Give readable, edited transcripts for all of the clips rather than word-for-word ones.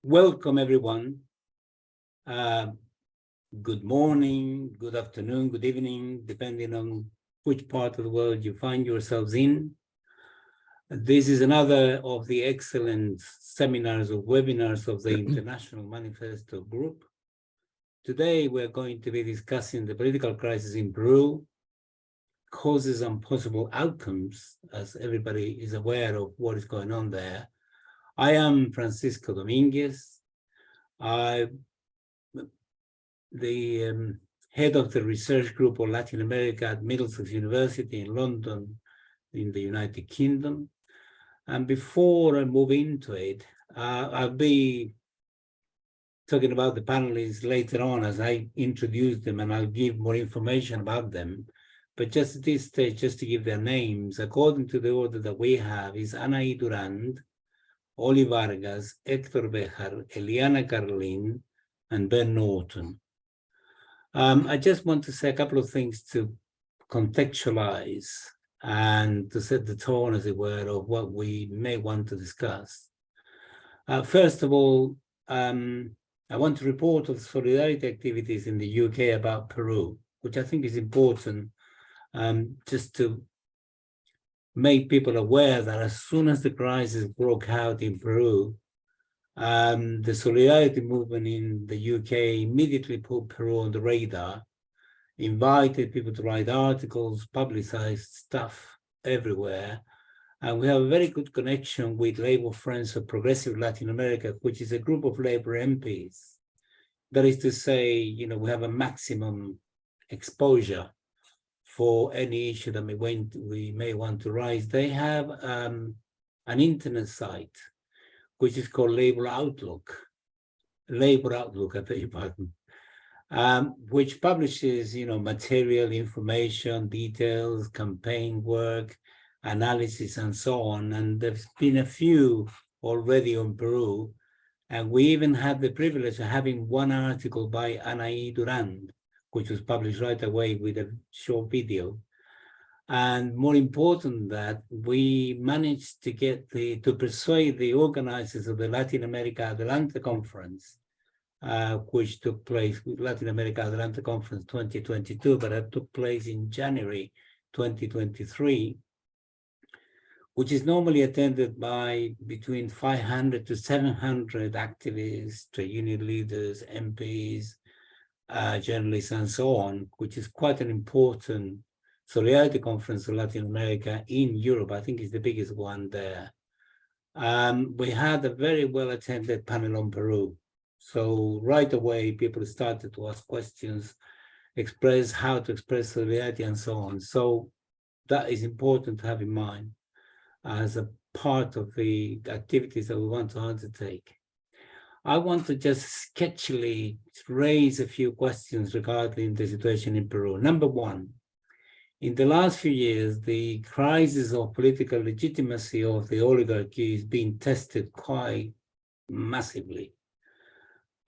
Welcome, everyone. Good morning, good afternoon, good evening, depending on which part of the world you find yourselves in. This is another of the excellent seminars or webinars of the International Manifesto Group. Today, we're going to be discussing the political crisis in Peru, causes and possible outcomes, as everybody is aware of what is going on there. I am Francisco Dominguez. I'm the head of the research group for Latin America at Middlesex University in London, in the United Kingdom. And before I move into it, I'll be talking about the panelists later on as I introduce them, and I'll give more information about them. But just at this stage, just to give their names, according to the order that we have, is Anahí Durand, Oli Vargas, Hector Bejar, Eliana Carlin, and Ben Norton. I just want to say a couple of things to contextualize and to set the tone, as it were, of what we may want to discuss. First of all, I want to report of solidarity activities in the UK about Peru, which I think is important, just to make people aware that as soon as the crisis broke out in Peru, the solidarity movement in the UK immediately put Peru on the radar, invited people to write articles, publicized stuff everywhere. And we have a very good connection with Labour Friends of Progressive Latin America, which is a group of Labour MPs. That is to say, we have a maximum exposure for any issue that we may want to raise. They have an internet site, which is called Labour Outlook, I beg your pardon, which publishes, material, information, details, campaign work, analysis, and so on. And there's been a few already on Peru. And we even had the privilege of having one article by Anahí Durand, which was published right away with a short video. And more important that we managed to to persuade the organizers of the Latin America Adelante Conference, which took place with Latin America Adelante Conference 2022, but it took place in January 2023, which is normally attended by between 500 to 700 activists, trade union leaders, MPs, journalists, and so on, which is quite an important solidarity conference in Latin America in Europe. I think it's the biggest one there. We had a very well-attended panel on Peru. So right away, people started to ask questions, express how to express solidarity and so on. So that is important to have in mind as a part of the activities that we want to undertake. I want to just sketchily raise a few questions regarding the situation in Peru. Number one, in the last few years, the crisis of political legitimacy of the oligarchy is being tested quite massively.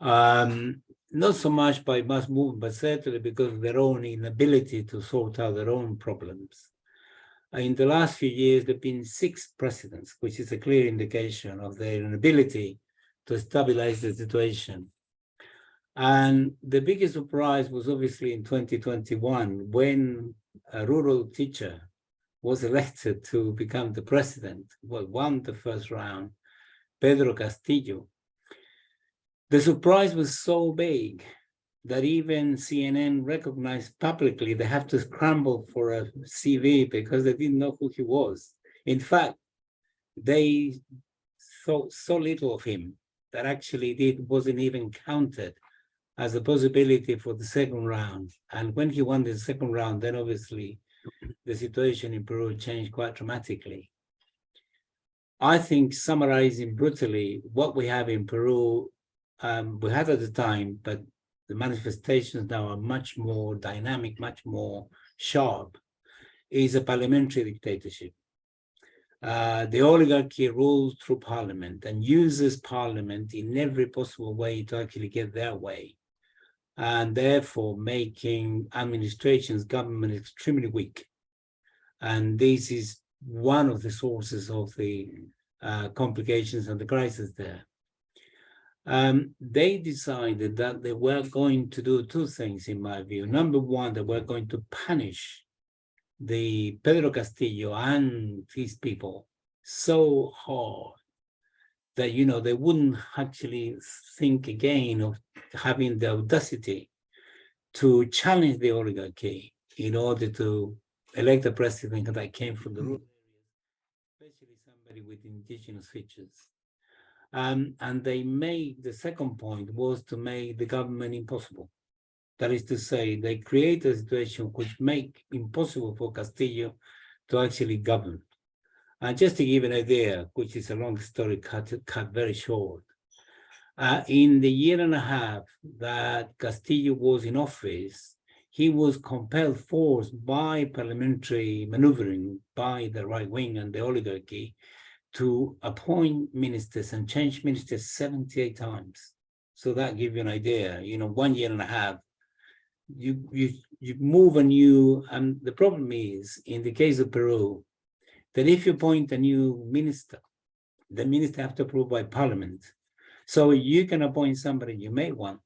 Not so much by mass movement, but certainly because of their own inability to sort out their own problems. In the last few years, there have been 6 presidents, which is a clear indication of their inability to stabilize the situation. And the biggest surprise was obviously in 2021, when a rural teacher was elected to become the president, won the first round, Pedro Castillo. The surprise was so big that even CNN recognized publicly they have to scramble for a CV because they didn't know who he was. In fact, they thought so little of him that actually it wasn't even counted as a possibility for the second round. And when he won the second round, then obviously the situation in Peru changed quite dramatically. I think, summarizing brutally, what we have in Peru, we had at the time, but the manifestations now are much more dynamic, much more sharp, is a parliamentary dictatorship. The oligarchy rules through parliament and uses parliament in every possible way to actually get their way, and therefore making administrations, government extremely weak. And this is one of the sources of the complications and the crisis there. They decided that they were going to do two things, in my view. Number one, they were going to punish the Pedro Castillo and his people so hard that, you know, they wouldn't actually think again of having the audacity to challenge the oligarchy in order to elect a president that came from the rural areas, especially somebody with indigenous features. And they made, the second point was to make the government impossible. That is to say, they create a situation which make impossible for Castillo to actually govern. And just to give an idea, which is a long story cut very short, in the year and a half that Castillo was in office, he was compelled, forced by parliamentary maneuvering by the right wing and the oligarchy to appoint ministers and change ministers 78 times. So that gives you an idea, you know, 1 year and a half, you move a new, and the problem is, in the case of Peru, that if you appoint a new minister, the minister have to approve by parliament. So you can appoint somebody you may want,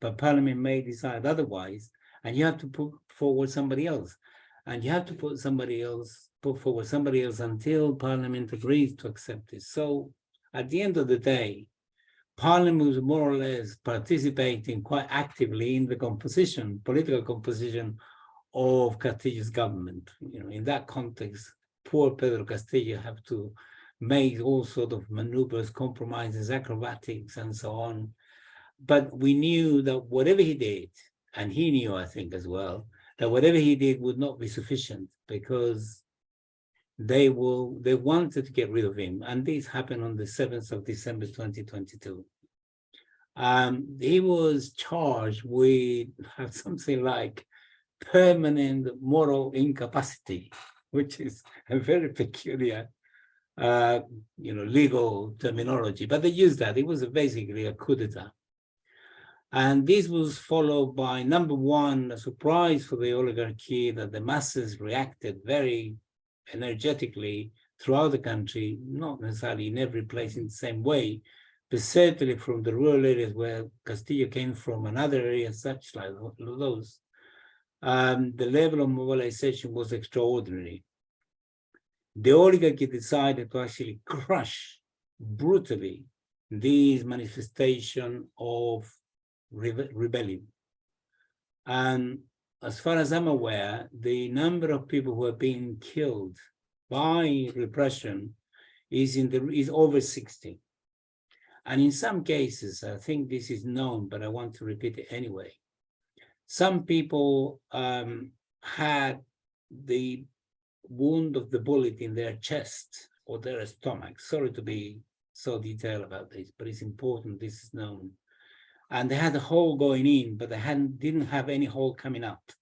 but parliament may decide otherwise, and you have to put forward somebody else. And you have to put forward somebody else until parliament agrees to accept it. So at the end of the day, parliament was more or less participating quite actively in the composition, political composition of Castillo's government. You know, in that context, poor Pedro Castillo have to make all sorts of maneuvers, compromises, acrobatics, and so on. But we knew that whatever he did, and he knew, I think, as well, that whatever he did would not be sufficient because they wanted to get rid of him. And this happened on the 7th of December, 2022. He was charged with something like permanent moral incapacity, which is a very peculiar legal terminology, but they used that. It was basically a coup d'etat. And this was followed by, number one, a surprise for the oligarchy that the masses reacted very energetically throughout the country, not necessarily in every place in the same way, but certainly from the rural areas where Castillo came from and other areas such like those. The level of mobilization was extraordinary. The oligarchy decided to actually crush brutally this manifestation of rebellion. And as far as I'm aware, the number of people who are being killed by repression is over 60. And in some cases, I think this is known, but I want to repeat it anyway. Some people had the wound of the bullet in their chest or their stomach. Sorry to be so detailed about this, but it's important this is known. And they had a hole going in, but they didn't have any hole coming out.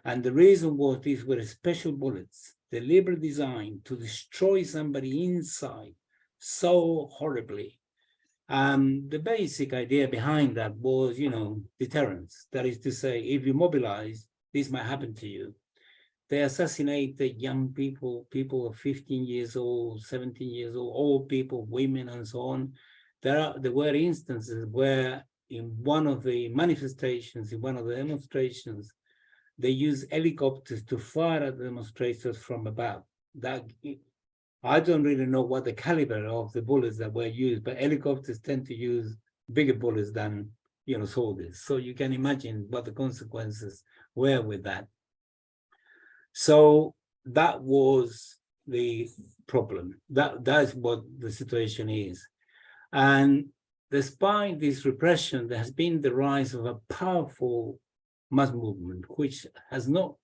And the reason was these were special bullets, deliberately designed to destroy somebody inside so horribly. The basic idea behind that was, deterrence. That is to say, if you mobilize, this might happen to you. They assassinated young people, people of 15 years old, 17 years old, old people, women, and so on. There were instances where in one of the manifestations, in one of the demonstrations, they used helicopters to fire at the demonstrators from above. I don't really know what the caliber of the bullets that were used, but helicopters tend to use bigger bullets than soldiers. So you can imagine what the consequences were with that. So that was the problem. That's what the situation is. And despite this repression, there has been the rise of a powerful mass movement, which has not,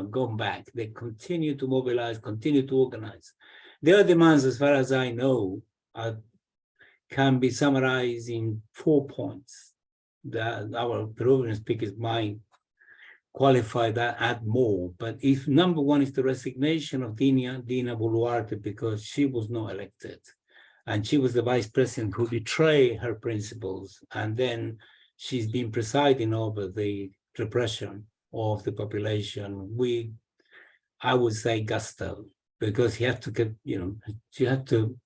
gone back. They continue to mobilize, continue to organize. Their demands, as far as I know, can be summarized in 4 points that our Peruvian speakers might qualify that, add more. But if number one is the resignation of Dina Boluarte because she was not elected, and she was the vice president who betrayed her principles, and then she's been presiding over the repression of the population. I would say gusto, because she had to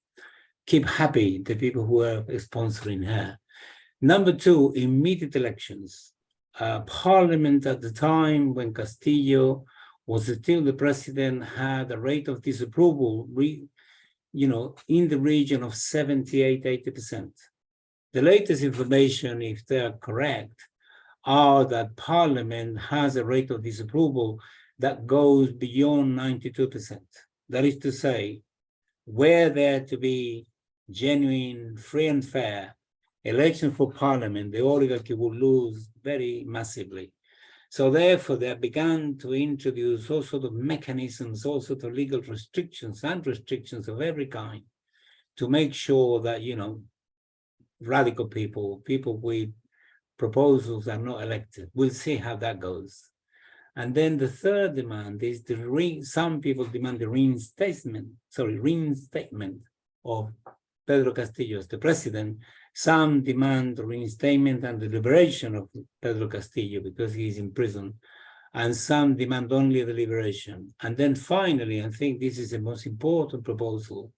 keep happy the people who are sponsoring her. Number two, immediate elections. Parliament at the time when Castillo was still the president had a rate of disapproval, in the region of 78, 80%. The latest information, if they are correct, are that Parliament has a rate of disapproval that goes beyond 92%. That is to say, were there to be genuine, free and fair election for Parliament, the oligarchy would lose very massively. So therefore, they began to introduce all sorts of mechanisms, all sorts of legal restrictions and restrictions of every kind to make sure that, radical people with proposals are not elected. We'll see how that goes. And then the third demand is some people demand the reinstatement of Pedro Castillo as the president. Some demand the reinstatement and the liberation of Pedro Castillo because he is in prison. And some demand only the liberation. And then finally, I think this is the most important proposal,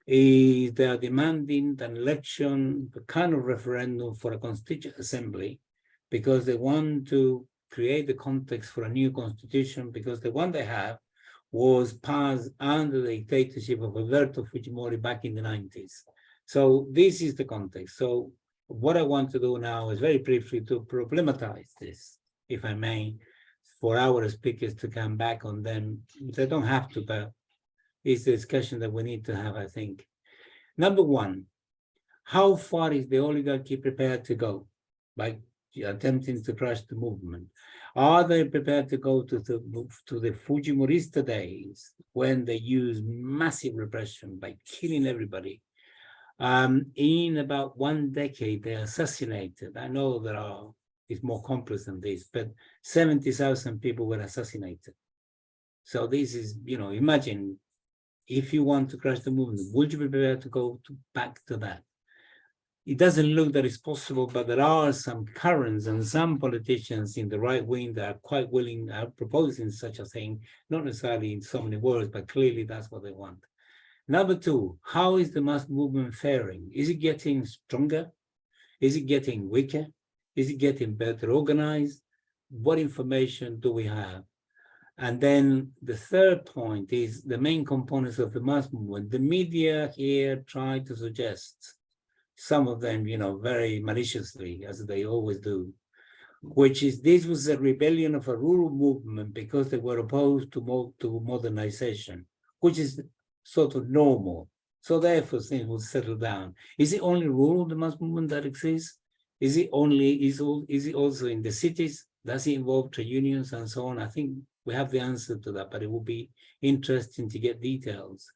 is they are demanding an election, a kind of referendum for a constituent assembly, because they want to create the context for a new constitution, because the one they have was passed under the dictatorship of Alberto Fujimori back in the 90s. So this is the context. So what I want to do now is very briefly to problematize this, if I may, for our speakers to come back on them. They don't have to, but it's the discussion that we need to have, I think. Number one, how far is the oligarchy prepared to go by attempting to crush the movement? Are they prepared to go to the Fujimorista days when they used massive repression by killing everybody? In about 1 decade, they assassinated. I know it's more complex than this, but 70,000 people were assassinated. So this is, imagine if you want to crush the movement, would you be prepared to go back to that? It doesn't look that it's possible, but there are some currents and some politicians in the right wing that are quite willing, are proposing such a thing, not necessarily in so many words, but clearly that's what they want. Number two, how is the mass movement faring? Is it getting stronger? Is it getting weaker? Is it getting better organized? What information do we have? And then the third point is the main components of the mass movement. The media here try to suggest, some of them, very maliciously, as they always do, which is this was a rebellion of a rural movement because they were opposed to modernization, which is sort of normal. So therefore things will settle down. Is it only rural, the mass movement that exists? Is it also in the cities? Does it involve trade unions and so on? I think we have the answer to that, but it will be interesting to get details.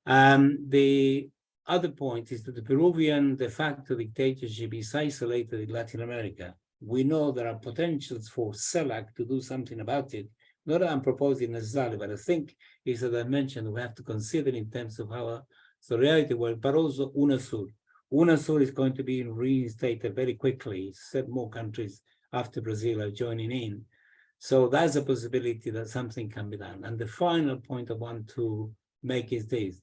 The other point is that the Peruvian de facto dictatorship is isolated in Latin America. We know there are potentials for CELAC to do something about it. Not that I'm proposing necessarily, but I think is that I mentioned we have to consider in terms of how the reality works, but also UNASUR. UNASUR is going to be reinstated very quickly. 7 more countries after Brazil are joining in. So that's a possibility that something can be done. And the final point I want to make is this.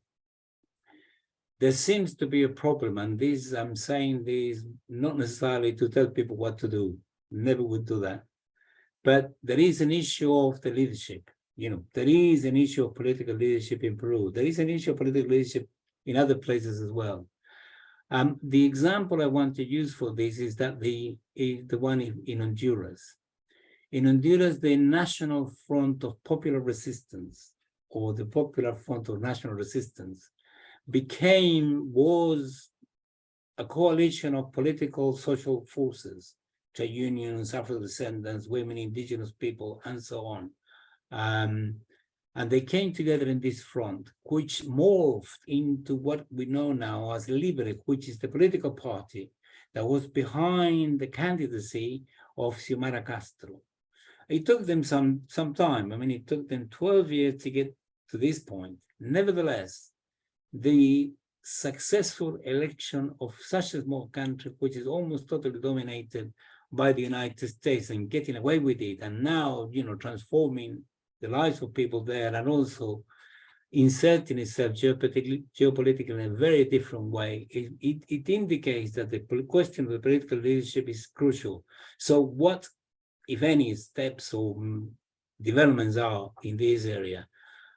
There seems to be a problem, and this, I'm saying this not necessarily to tell people what to do, never would do that. But there is an issue of the leadership. There is an issue of political leadership in Peru. There is an issue of political leadership in other places as well. The example I want to use for this is that the one in Honduras. In Honduras, the National Front of Popular Resistance, or the Popular Front of National Resistance, was a coalition of political social forces, trade unions, Afro-descendants, women, indigenous people, and so on. And they came together in this front, which morphed into what we know now as Libre, which is the political party that was behind the candidacy of Xiomara Castro. It took them some time. I mean, it took them 12 years to get to this point. Nevertheless, the successful election of such a small country, which is almost totally dominated by the United States, and getting away with it, and now, transforming the lives of people there, and also inserting itself geopolitically in a very different way. It indicates that the question of the political leadership is crucial. So what, if any, steps or developments are in this area?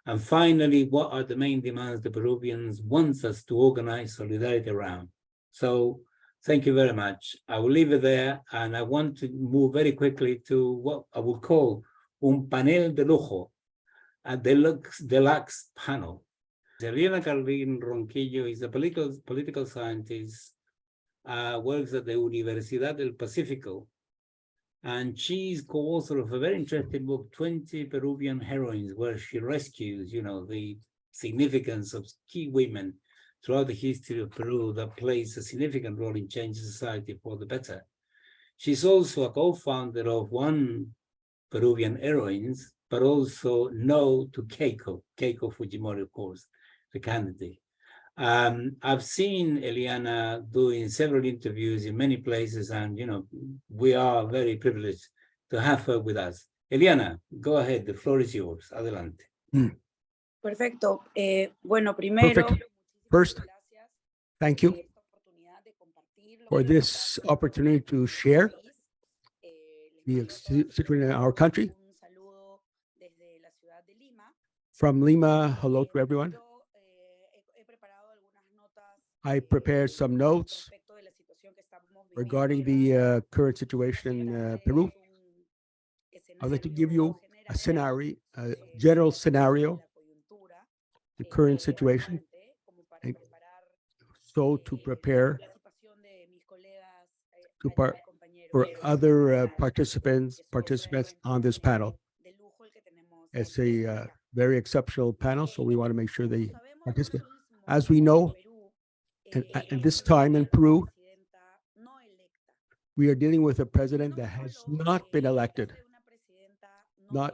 And finally, what are the main demands the Peruvians want us to organize solidarity around? So thank you very much. I will leave it there, and I want to move very quickly to what I would call un panel de lujo, a deluxe panel. Eliana Carlin Ronquillo is a political scientist, works at the Universidad del Pacífico, and she's co-author of a very interesting book, 20 Peruvian Heroines, where she rescues, the significance of key women throughout the history of Peru that plays a significant role in changing society for the better. She's also a co-founder of One Peruvian Heroines, but also No to Keiko Fujimori, of course, the candidate. I've seen Eliana doing several interviews in many places, and we are very privileged to have her with us. Eliana, go ahead, the floor is yours. Adelante. Perfecto. Bueno, primero, Perfect. First, thank you for this opportunity to share the situation in our country. From Lima, hello to everyone. I prepared some notes regarding the current situation in Peru. I'd like to give you a scenario, a general scenario, the current situation, and so to prepare for other participants on this panel. It's a very exceptional panel, so we want to make sure they participate. As we know, at this time in Peru, we are dealing with a president that has not been elected. Not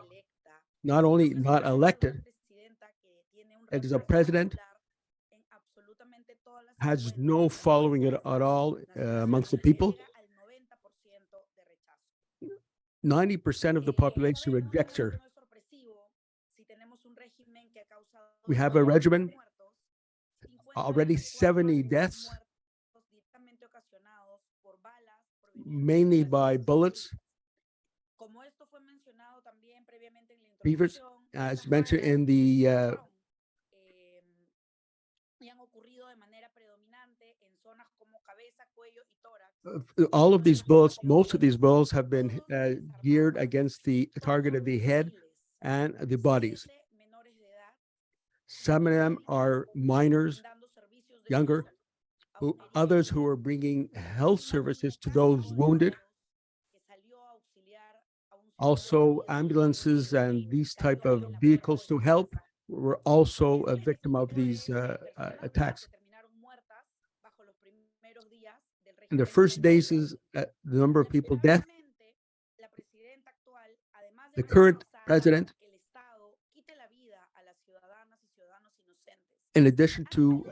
only not elected, it is a president has no following at all amongst the people. 90% of the population rejects her. We have a regimen, already 70 deaths, mainly by bullets. Beavers, as mentioned in the all of these bullets, most of these bullets have been geared against the target of the head and the bodies. Some of them are minors, younger, others who are bringing health services to those wounded. Also, ambulances and these type of vehicles to help were also a victim of these attacks. In the first days, the number of people dead. The current president, in addition to,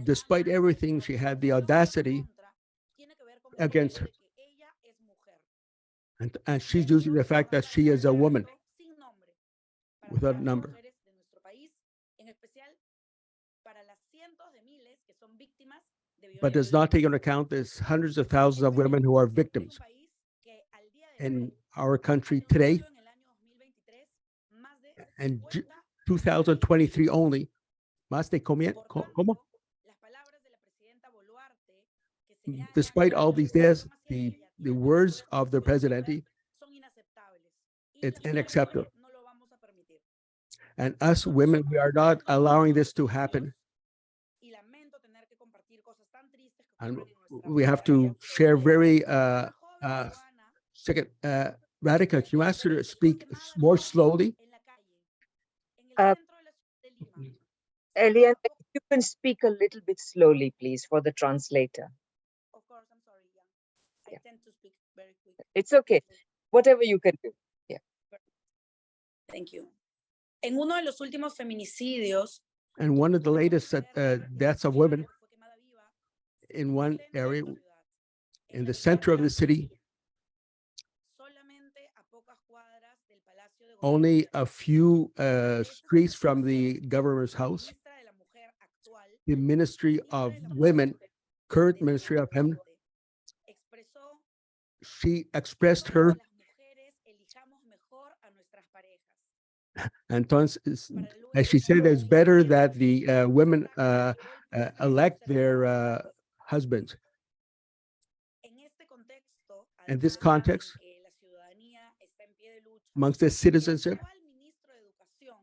despite everything, she had the audacity against her. And she's using the fact that she is a woman without a number. But does not take into account there's hundreds of thousands of women who are victims. In our country today, and 2023 only, más de ¿cómo? Despite all these deaths, the words of the president, it's unacceptable. And us women, we are not allowing this to happen. And we have to share very second, Radhika, can you ask her to speak more slowly? Eliana, if you can speak a little bit slowly, please, for the translator. Of course, I'm sorry, I tend to speak very quick. It's okay. Whatever you can do. Yeah. Thank you. En uno de los últimos feminicidios, and one of the latest deaths of women in one area in the center of the city, only a few streets from the governor's house, ministra de la Mujer actual, the Ministry of Ministra de la Mujer Women, current de Ministry of Women, expresó she expressed que her, las mujeres elijamos mejor a nuestras parejas. entonces, Para as she luego said, it's better that the women llegó el proceso elect their conservador. husbands. En este contexto, In this además, context, en que la ciudadanía está en pie de lucha, amongst the el citizenship, actual ministro de Educación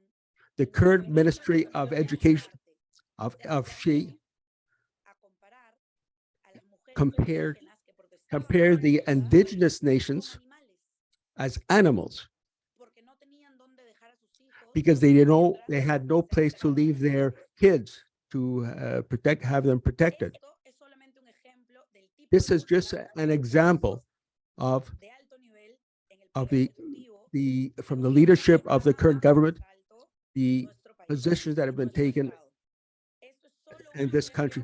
the current Ministry of Education of she a comparar a las mujeres compared indígenas que protestaban the indigenous nations como animales, as animals porque no tenían dónde dejar a sus hijos because they didn't know, they mientras had no se place to encerraban en leave las their casas. kids to have them protected. Esto es solamente un ejemplo del tipo This de is just poder an example of de alto nivel en el of poder ejecutivo from que the hoy leadership of the está current government, más alto en the nuestro país, positions that have en been nuestro taken estado. Esto es solo un in this ejemplo country.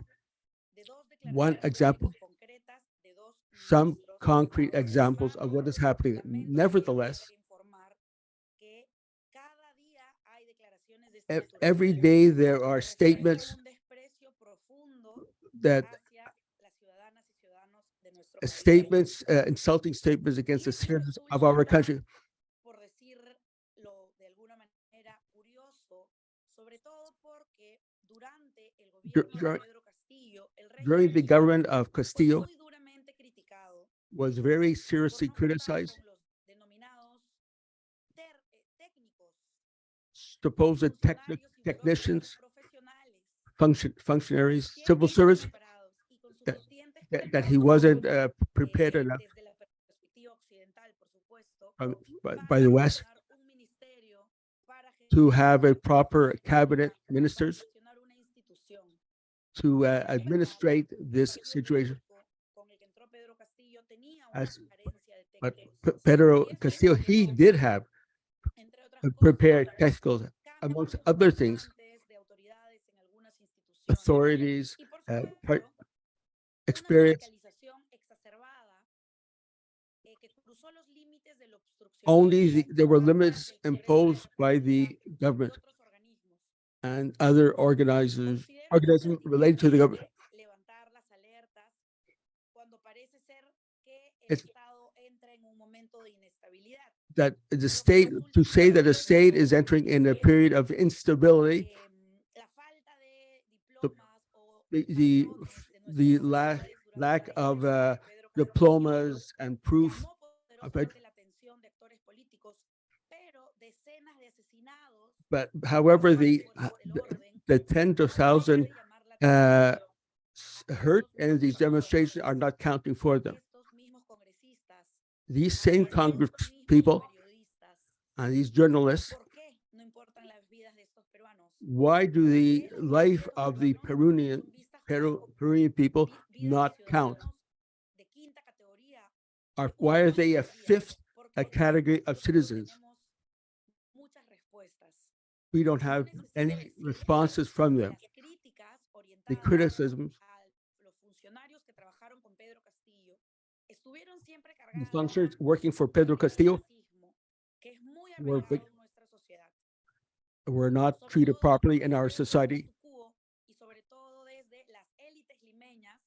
de dos One declaraciones example, públicas concretas de dos some ministros concrete de examples Estado. of what is happening. Lamento Nevertheless, informar que cada día hay declaraciones de esta every naturaleza day there are que reflejan statements un desprecio profundo that hacia las ciudadanas y ciudadanos de nuestro país. insulting statements against the Y esto citizens of our resulta, country. por decirlo de alguna manera, curioso, sobre todo porque durante el gobierno de Pedro Castillo, el During the régimen government of fue Castillo muy duramente criticado was very por seriously no contar criticized, con los denominados técnicos, supposed funcionarios y burócratas technicians, profesionales, functionaries, siempre civil service, preparados y con that- suficientes that he recursos, wasn't prepared enough desde la perspectiva occidental, por supuesto, by para the West gestionar un ministerio, para to gestionar have a una proper institución, cabinet para ministers gestionar una institución. to El administrate this partido situation. político con el que entró Pedro Castillo tenía una As carencia de but técnicos. Pedro Y esto Castillo, he provocó, did have entre otras cosas, prepared technical, cambios amongst other things, importantes de autoridades en algunas instituciones. authorities, Y por uh, supuesto, part- una experience. fiscalización exacerbada que cruzó los límites del Only there were obstruccionismo limits del imposed by the Congreso y government otros organismos. and other organisms Considero related to the government. levantar las alertas cuando parece ser que el It's- Estado entra en un momento de inestabilidad. That the state, to say that a state is entering in a period of instability, La falta de The- diplomas o the patrones de nuestras lack autoridades lack durante la of época de Pedro Castillo diplomas and proof llamó of it, poderosamente la atención de actores políticos, pero decenas de asesinados but however, por fuerzas del orden the tens of no thousands dejan de llamar la uh, atención. hurt in these demonstrations are not counting for them. Estos mismos congresistas, These same estos Congress mismos people periodistas, and these journalists, ¿por qué no importan las vidas de estos peruanos? why do the ¿Por qué life estos of the peruanos son vistas como Peruvian people vidas de not count? ciudadanos de quinta categoría, Why are última they a categoría? fifth ¿Por qué? category of No citizens? tenemos muchas respuestas. We don't No have necesito any decirles responses from que them. las críticas The orientadas criticisms, a los funcionarios que trabajaron con Pedro Castillo estuvieron siempre the cargadas functions working for Pedro del Castillo racismo, que es muy were arraigado en nuestra sociedad. were not Sobre treated todo properly in desde our el society. statu quo y sobre todo desde las élites limeñas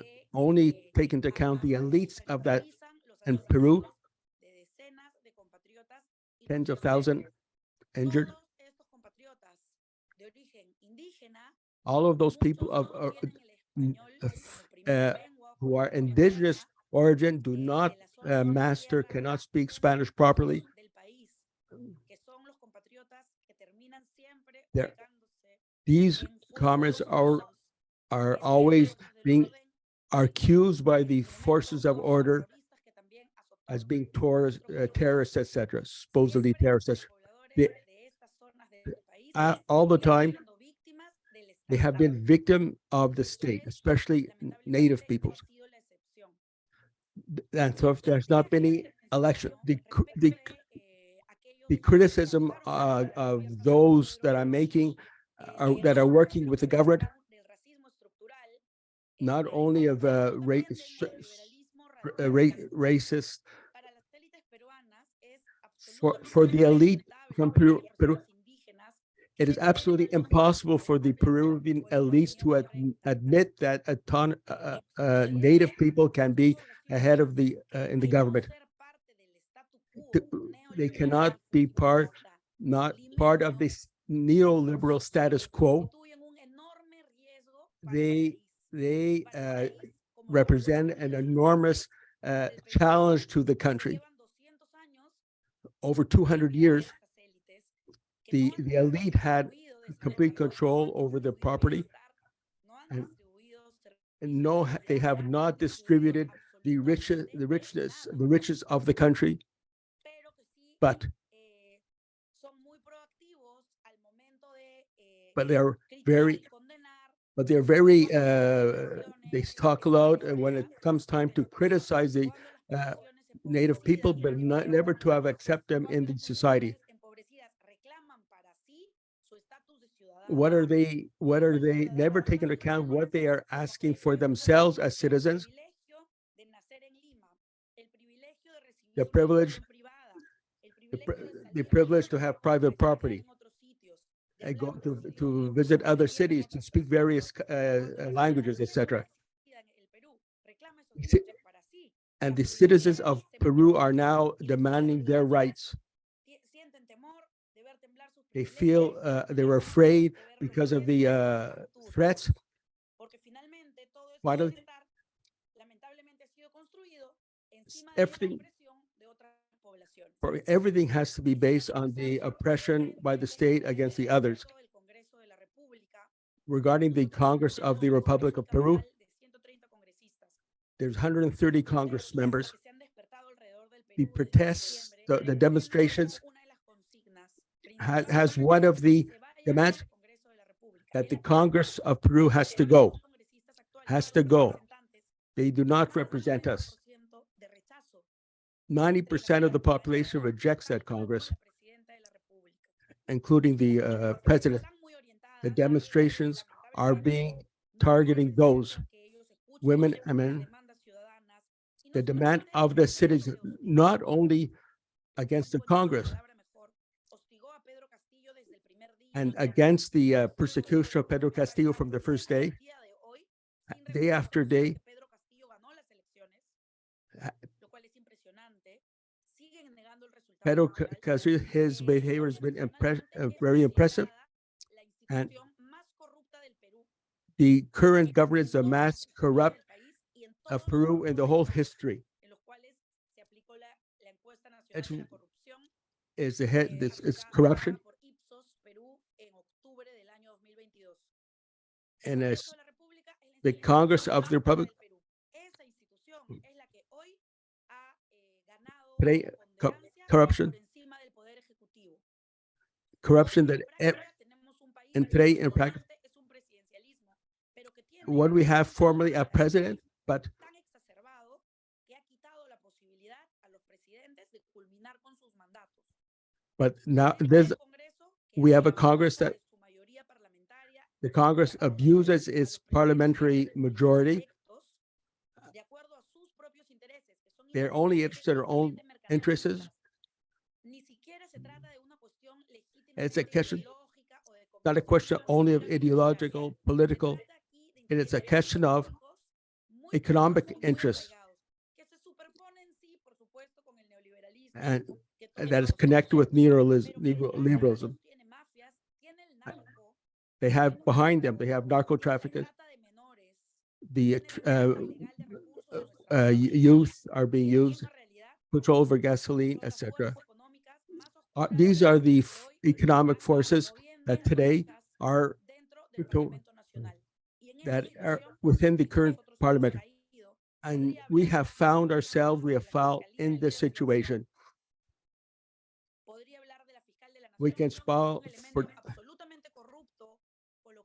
que Only take into account the elites of that supervisan los in Peru, asesinatos de decenas de compatriotas y tens of no thousands solamente injured. todos estos compatriotas de origen indígena, All of those muchos people no tienen el español como primera lengua, who are como lengua indigenous materna, origin do not de las zonas de master, tierra cannot más speak Spanish properly. del país, que son los compatriotas que terminan siempre They're- ubicándose These en comments fuegos are cruzos, always fuerzas del being orden, accused by the forces of elementos order terroristas que también as azotaron being nuestro país. terrorists, etc., supposedly Siempre terrorists. los They- pobladores de estas zonas del país all the time, están siendo víctimas del they have Estado. been victim of the state, Él, especially native lamentablemente, peoples. ha sido la excepción. And so if there's not been any election, Respecto de, the aquellos criticism que trabajaron con el of gobierno de those Pedro that I'm making Castillo, that are working with the government, del racismo estructural, not la only of también del neoliberalismo radical. racist Para las élites peruanas es for the elite from Peru, it is absolutely impossible for the Peruvian elites to admit that native people can be ahead of the in the government. They cannot be not part of this neoliberal status quo. They represent an enormous challenge to the country. Over 200 years, the elite had complete control over their property, and no, they have not distributed the riches of the country, but they're very they talk a lot when it comes time to criticize the native people, but never to have accept them in the society. What are they never take into account what they are asking for themselves as citizens? The privilege to have private property, and go to visit other cities, to speak various languages, etc. And the citizens of Peru are now demanding their rights. They feel they're afraid because of the threats. Everything has to be based on the oppression by the state against the others. Regarding the Congress of the Republic of Peru, there's 130 Congress members. The protests, the demonstrations has one of the demands that the Congress of Peru has to go. They do not represent us. 90% of the population rejects that Congress, including the president. The demonstrations are targeting those women and men. The demand of the citizens, not only against the Congress and against the persecution of Pedro Castillo from the first day after day. Pedro Castillo, his behavior has been very impressive, and the current government is the most corrupt of Peru in the whole history. Is the head, it's corruption. And as the Congress of the Republic, corruption that in practice, what we have formally a president, but now we have a Congress that the Congress abuses its parliamentary majority. They're only interested in their own interests. It's a question, not a question only of ideological, political. It is a question of economic interests, and that is connected with neoliberalism. They have behind them, they have narco traffickers. The youth are being used, control over gasoline, etc. These are the economic forces that today are within the current parliament. And we have found in this situation. We can spell for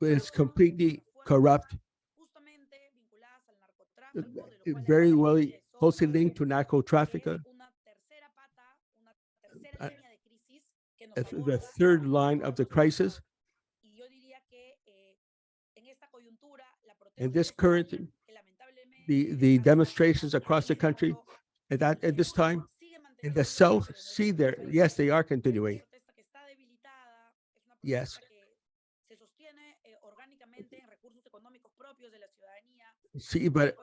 it's completely corrupt, very well closely linked to narco trafficker. The third line of the crisis. In this current, the demonstrations across the country, at this time, In the South, see there, yes, they are continuing. Yes. See, but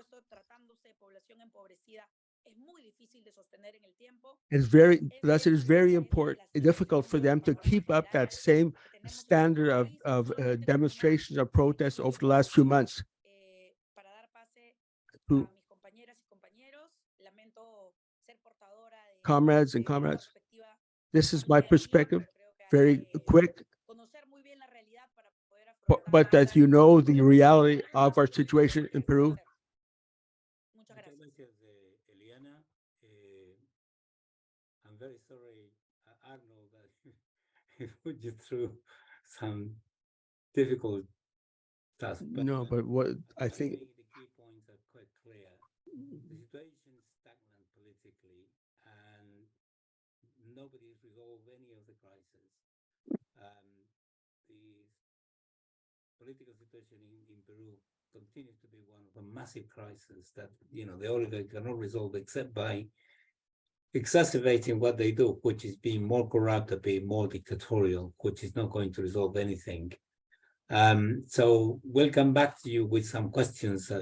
thus it is very important, difficult for them to keep up that same standard of demonstrations or protests over the last few months. To comrades and comrades, this is my perspective, very quick, but that you know the reality of our situation in Peru. I'm very sorry, Arnold, that I put you through some difficult tasks. No, but what I think the key points are quite clear. The situation is stagnant politically, and nobody's resolved any of the crises. The political situation in Peru continues to be one of the massive crises that the oligarchy cannot resolve except by exacerbating what they do, which is being more corrupt or being more dictatorial, which is not going to resolve anything. So we'll come back to you with some questions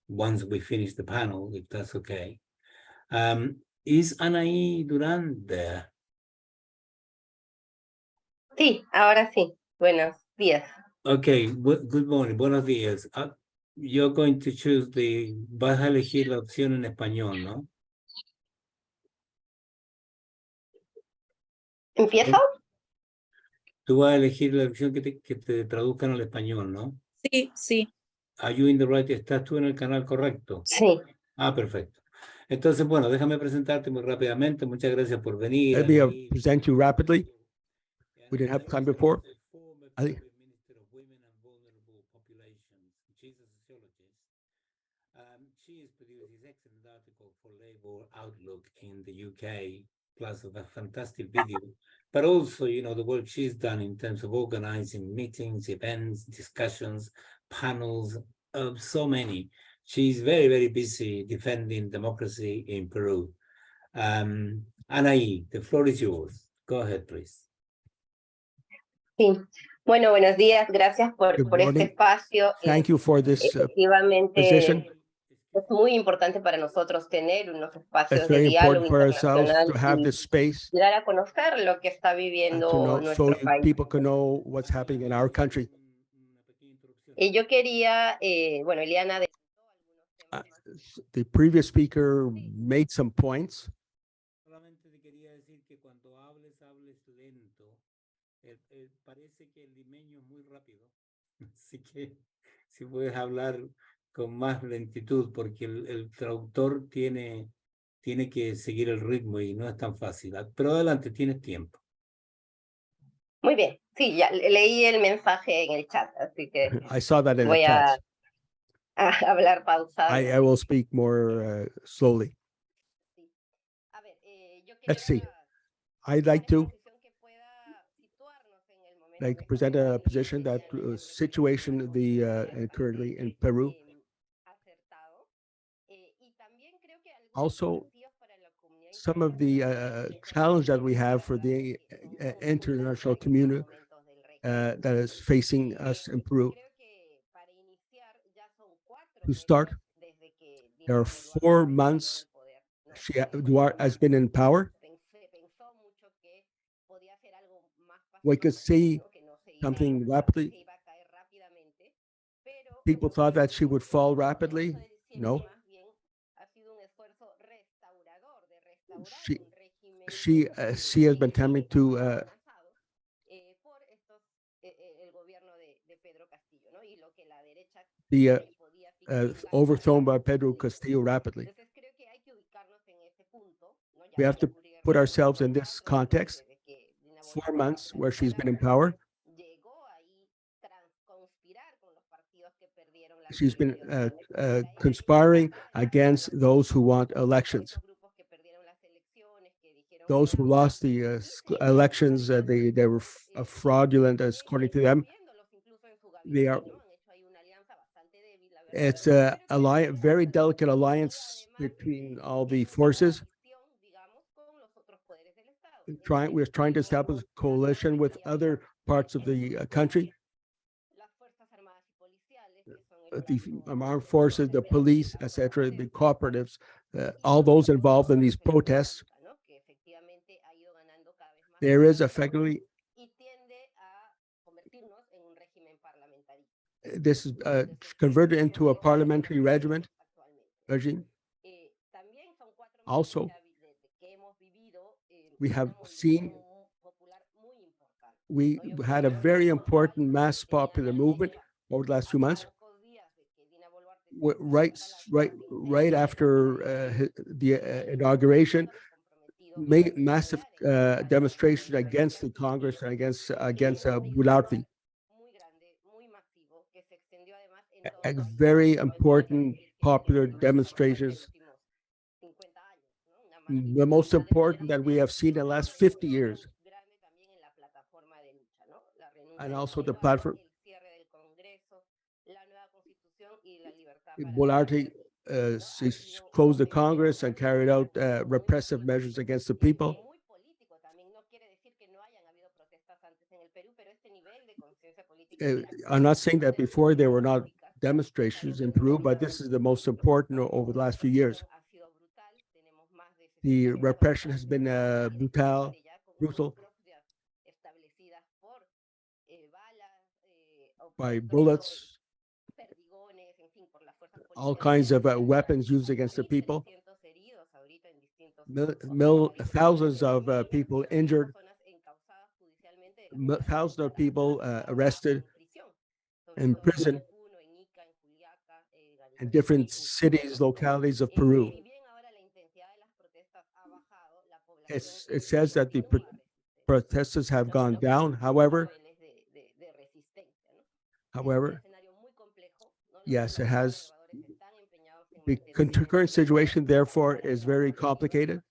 once we finish the panel, if that's okay. Is Anahí Durand there? Sí, ahora sí. Buenos días. Okay, good morning, buenos días. You're going to choose vas a elegir la opción en español, ¿no? ¿Empiezo? Tú vas a elegir la opción que te traduzcan al español, ¿no? Sí, sí. Are you in the right? ¿Estás tú en el canal correcto? Sí. Ah, perfecto. Entonces, bueno, déjame presentarte muy rápidamente. Muchas gracias por venir. Let me present you rapidly. We didn't have time before. Minister of Women and Vulnerable Populations. She's a sociologist. She has produced this excellent article for Labour Outlook in the UK, plus a fantastic video. But also, the work she's done in terms of organizing meetings, events, discussions, panels, so many. She's very, very busy defending democracy in Peru. Anahí, the floor is yours. Go ahead, please. Sí. Bueno, buenos días. Gracias por este espacio. Thank you for this Efectivamente, position. es muy importante para nosotros tener unos espacios It's de very diálogo important for ourselves internacional to have y this space dar a conocer lo que está to viviendo know, nuestro so país. people can know what's happening in our country. Yo quería, bueno, Eliana The previous speaker made some points. Solamente te quería decir que cuando hables lento. Parece que el limeño es muy rápido. Así que si puedes hablar con más lentitud, porque el traductor tiene que seguir el ritmo y no es tan fácil. Pero adelante, tienes tiempo. Muy bien, sí, ya leí el mensaje en el chat, así que I saw that in the voy chat. a hablar pausado. I will speak more slowly. A ver, yo Let's see. quería I'd like to una posición que pueda situarnos en el momento que present estamos a position that viviendo, situation currently in Peru. acertado. Y también creo que algunos Also, desafíos para la comunidad some of the challenge that we have for the international community that is facing us in Peru. To start, there are 4 months Duarte has been in power. We could see something rapidly. People thought that she would fall rapidly. No. She has been attempting to be overthrown by Pedro Castillo rapidly. We have to put ourselves in this context. 4 months where she's been in power. She's been conspiring against those who want elections. Those who lost the elections, they were fraudulent, according to them. They are. It's a very delicate alliance between all the forces. we're trying to establish a coalition with other parts of the country, the armed forces, the police, etc., the cooperatives, all those involved in these protests. There is effectively, this is converted into a parliamentary regime. Also, we have seen, we had a very important mass popular movement over the last few months. Right after the inauguration, massive demonstration against the Congress and against Gularte. A very important popular demonstrations, the most important that we have seen in the last 50 years. And also the platform. Gularte closed the Congress and carried out repressive measures against the people. I'm not saying that before there were not demonstrations in Peru, but this is the most important over the last few years. The repression has been brutal, by bullets, all kinds of weapons used against the people. Thousands of people injured, thousands of people arrested, in prison, in different cities, localities of Peru. It says that the protesters have gone down. However, yes, it has. The current situation, therefore, is very complicated.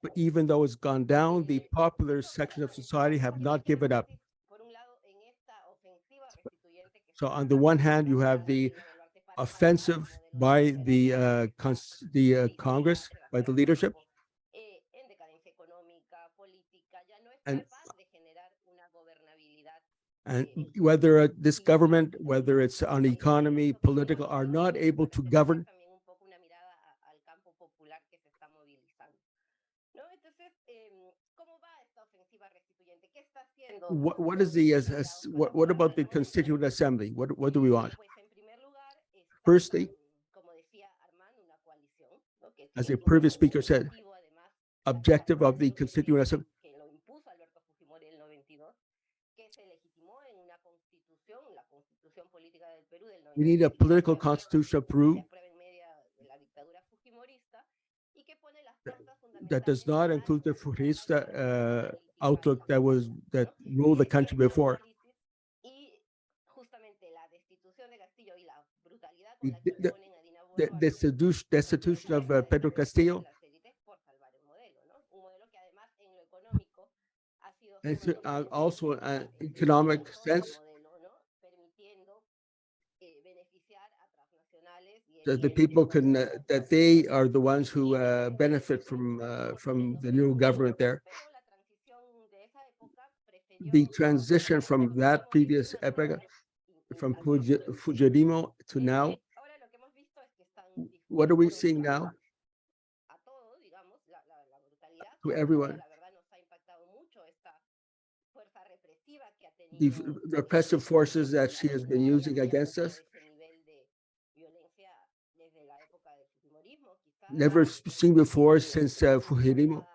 But even though it's gone down, the popular section of society have not given up. So on the one hand, you have the offensive by the Congress, by the leadership, and whether this government, whether it's on economy, political, are not able to govern. What is the what about the Constituent Assembly? What do we want? Firstly, as a previous speaker said, objective of the Constituent Assembly, we need a political constitution of Peru that does not include the Fujimorista outlook that ruled the country before. The destitution of Pedro Castillo, and also an economic sense, that the people can that they are the ones who benefit from the new government there. The transition from that previous epoch, from Fujimorista to now, what are we seeing now? To everyone, the repressive forces that she has been using against us, never seen before since Fujimorista.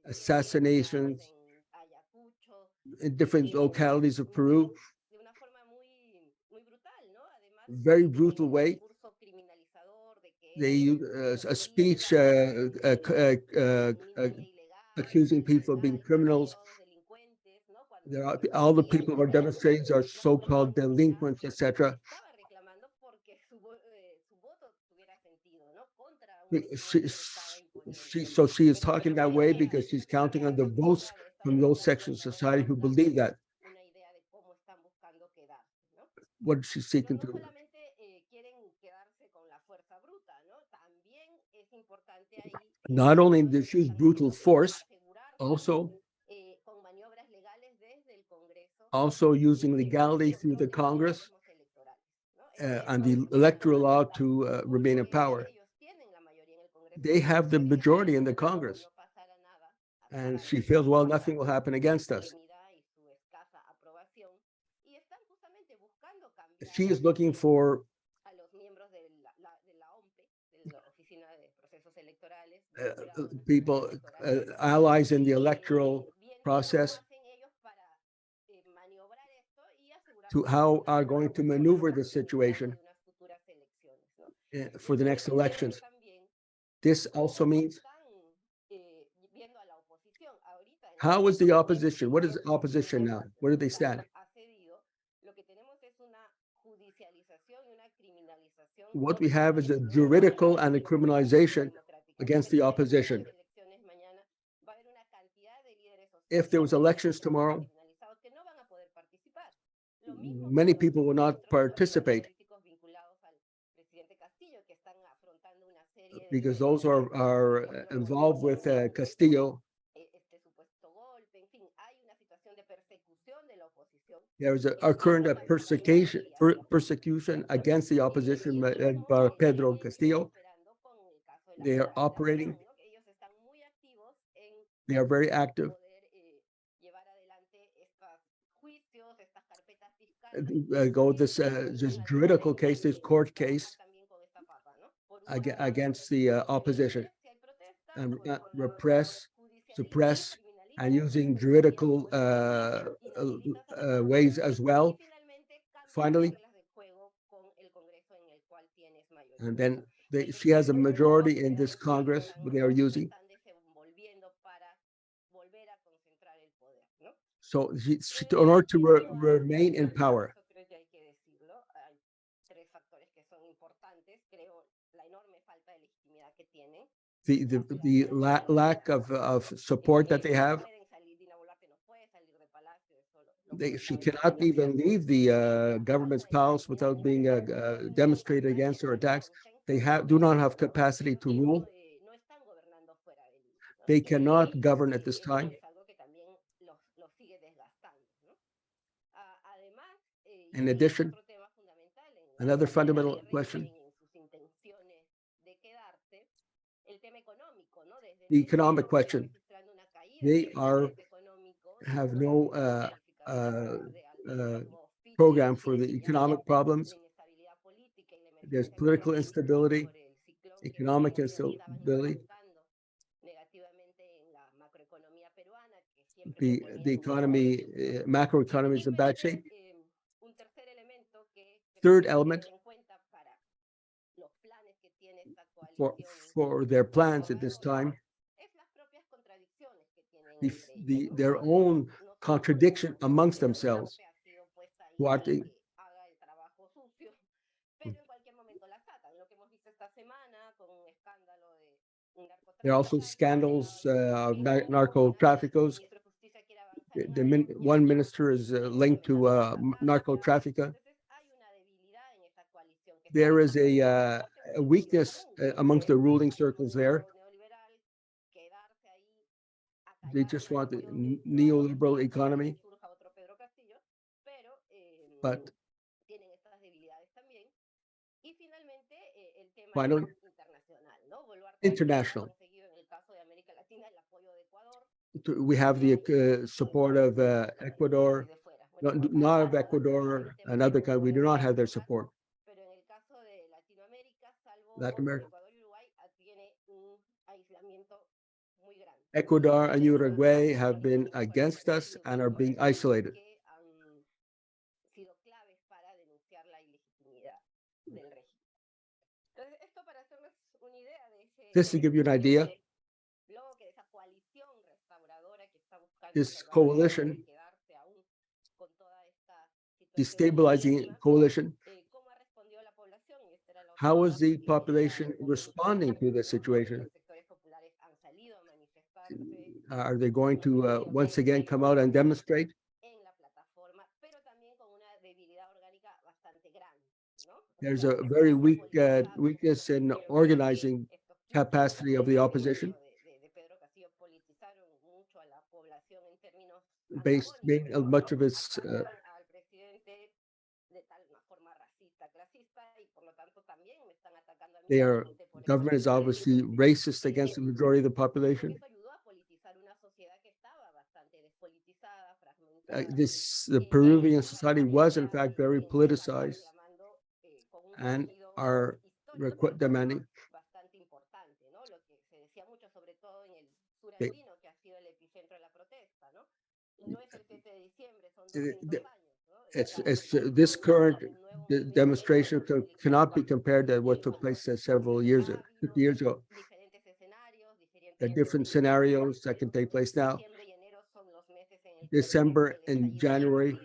Assassinations in different localities of Peru, very brutal way. They use a speech accusing people of being criminals. All the people who are demonstrating are so-called delinquents, etc. She is talking that way because she's counting on the votes from those sections of society who believe that. What is she seeking to do? Not only did she use brutal force, also using legality through the Congress and the electoral law to remain in power. They have the majority in the Congress. And she feels, well, nothing will happen against us. She is looking for people, allies in the electoral process, to how are going to maneuver the situation for the next elections. This also means, how is the opposition? What is opposition now? Where do they stand? What we have is a juridical and a criminalization against the opposition. If there was elections tomorrow, many people will not participate because those are involved with Castillo. There is a current persecution against the opposition by Pedro Castillo. They are operating. They are very active. Go this juridical case, this court case against the opposition, and repress, suppress, and using juridical ways as well. Finally, and then she has a majority in this Congress they are using. So in order to remain in power, the lack of support that they have, she cannot even leave the government's palace without being demonstrated against or attacked. They do not have capacity to rule. They cannot govern at this time. In addition, another fundamental question, the economic question. They have no program for the economic problems. There's political instability, economic instability. The economy, macroeconomy is in bad shape. Third element for their plans at this time, their own contradiction amongst themselves. What there are also scandals of narco traffickers. One minister is linked to narco trafficker. There is a weakness amongst the ruling circles there. They just want the neoliberal economy. But finally, international. We have the support of Ecuador, not of Ecuador, another country. We do not have their support. Latin America. Ecuador and Uruguay have been against us and are being isolated. Just to give you an idea, this coalition, destabilizing coalition, how is the population responding to this situation? Are they going to once again come out and demonstrate? There's a very weak weakness in organizing capacity of the opposition. based much of its government is obviously racist against the majority of the population. The Peruvian society was in fact very politicized and are demanding. This current demonstration cannot be compared to what took place several years ago, 50 years ago. There are different scenarios that can take place now. December and January,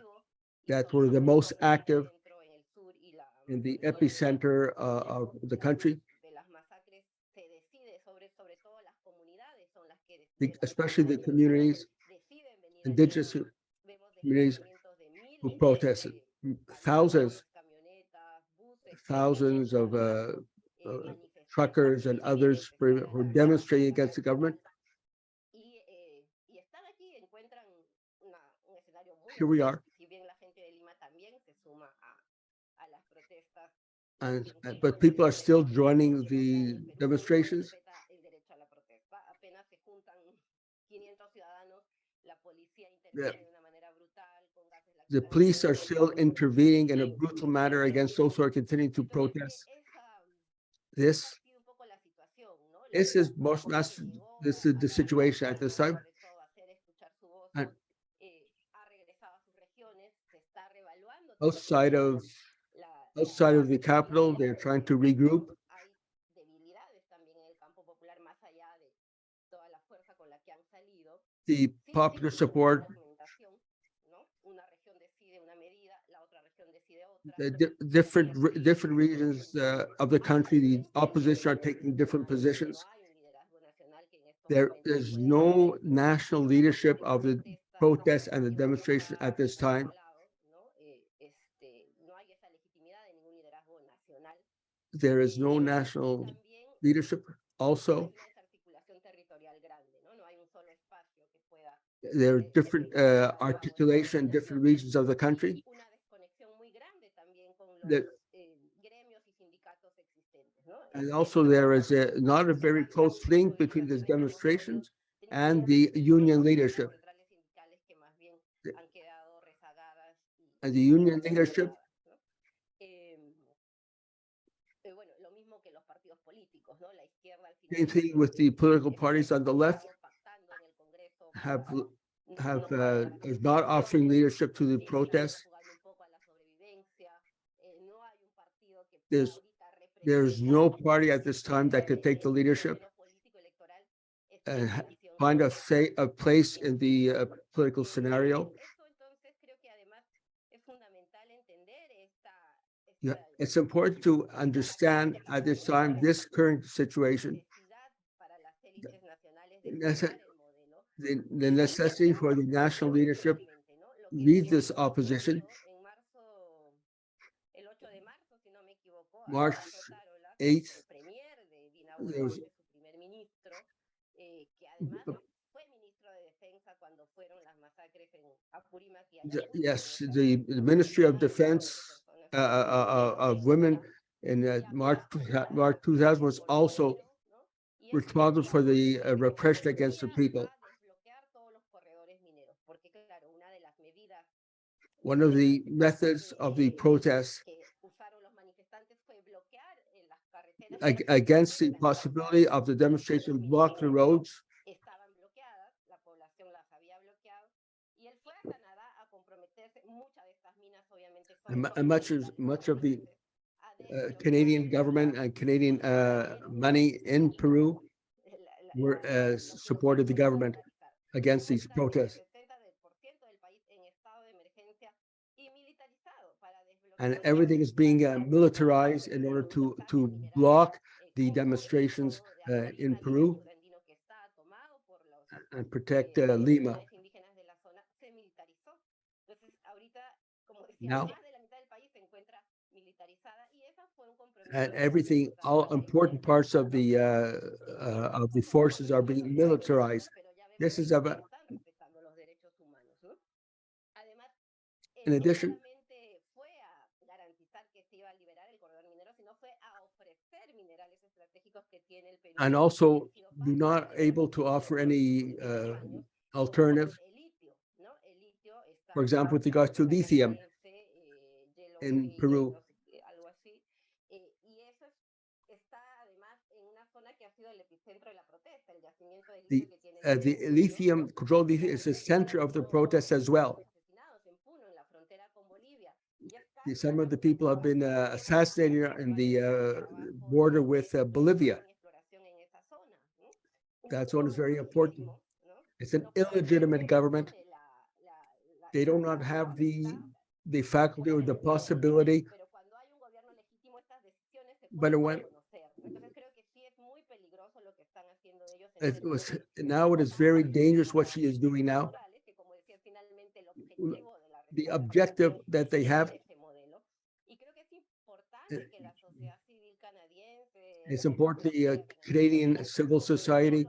that were the most active in the epicenter of the country. Especially the communities, indigenous communities who protested. Thousands of truckers and others were demonstrating against the government. Here we are. But people are still joining the demonstrations. The police are still intervening in a brutal manner against those who are continuing to protest. This is the situation at this time. And outside of the capital, they're trying to regroup. The popular support, the different regions of the country, the opposition are taking different positions. There is no national leadership of the protests and the demonstration at this time. There is no national leadership. Also, there are different articulation in different regions of the country. And also there is not a very close link between these demonstrations and the union leadership. And the union leadership same thing with the political parties on the left is not offering leadership to the protests. There's no party at this time that could take the leadership and find a place in the political scenario. Yeah, it's important to understand at this time this current situation, the necessity for the national leadership lead this opposition. March 8th, there was, yes, the Ministry of Defense of Women in March 2000 was also responsible for the repression against the people. One of the methods of the protests against the possibility of the demonstration block the roads. And much of the Canadian government and Canadian money in Peru were supported the government against these protests. And everything is being militarized in order to block the demonstrations in Peru and protect Lima. Now, and everything, all important parts of the forces are being militarized. This is about, In addition, and also do not able to offer any alternative. For example, with regards to lithium in Peru. The lithium, controlled lithium, is the center of the protests as well. Some of the people have been assassinated in the border with Bolivia. That zone is very important. It's an illegitimate government. They do not have the faculty or the possibility. But now it is very dangerous what she is doing now. The objective that they have, it's important the Canadian civil society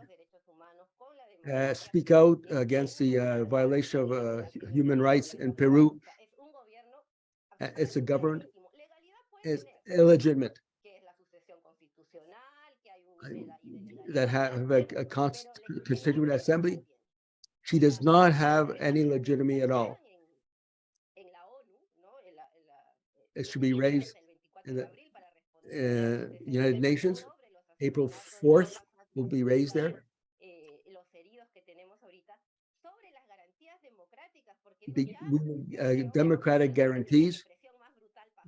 speak out against the violation of human rights in Peru. It's a government, it's illegitimate, that have a constituent assembly. She does not have any legitimacy at all. It should be raised in the United Nations. April 4th will be raised there. The democratic guarantees,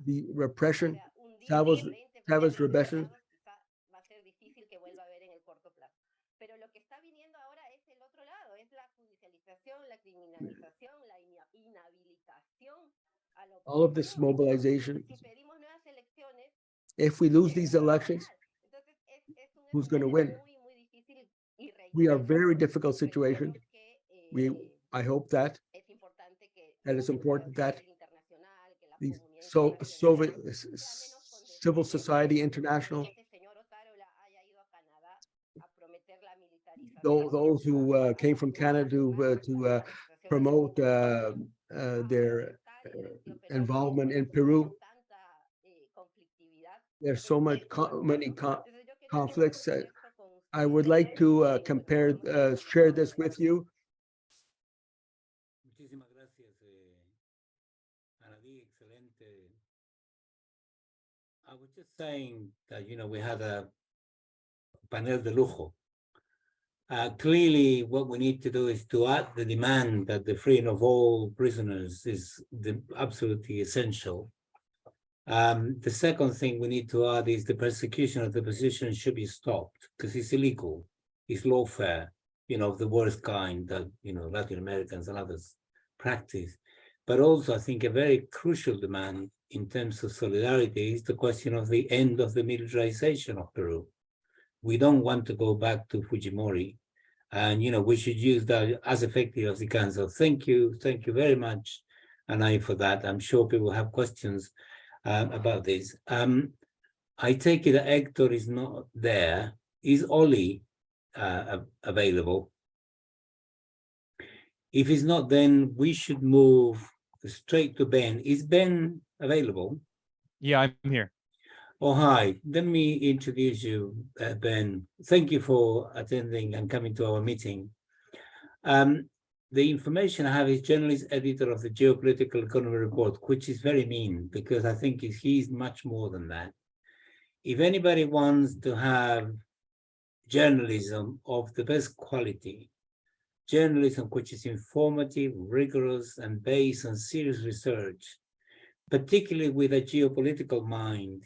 the repression, Chavez's repression. All of this mobilization. If we lose these elections, who's going to win? We are very difficult situation. I hope that it's important that the civil society international, those who came from Canada to promote their involvement in Peru. There's so many conflicts. I would like to share this with you. Muchísimas gracias, Anahí, excelente. I was just saying that, we had a panel de lujo. Clearly, what we need to do is to add the demand that the freeing of all prisoners is absolutely essential. The second thing we need to add is the persecution of the opposition should be stopped because it's illegal, it's lawfare, of the worst kind that, Latin Americans and others practice. But also, I think a very crucial demand in terms of solidarity is the question of the end of the militarization of Peru. We don't want to go back to Fujimori, and we should use that as effective as we can. So thank you very much, Anahí, for that. I'm sure people have questions about this. I take it that Hector is not there. Is Oli available? If he's not, then we should move straight to Ben. Is Ben available? Yeah, I'm here. Oh, hi. Let me introduce you, Ben. Thank you for attending and coming to our meeting. The information I have is journalist editor of the Geopolitical Economy Report, which is very mean because I think he's much more than that. If anybody wants to have journalism of the best quality, journalism which is informative, rigorous, and based on serious research, particularly with a geopolitical mind,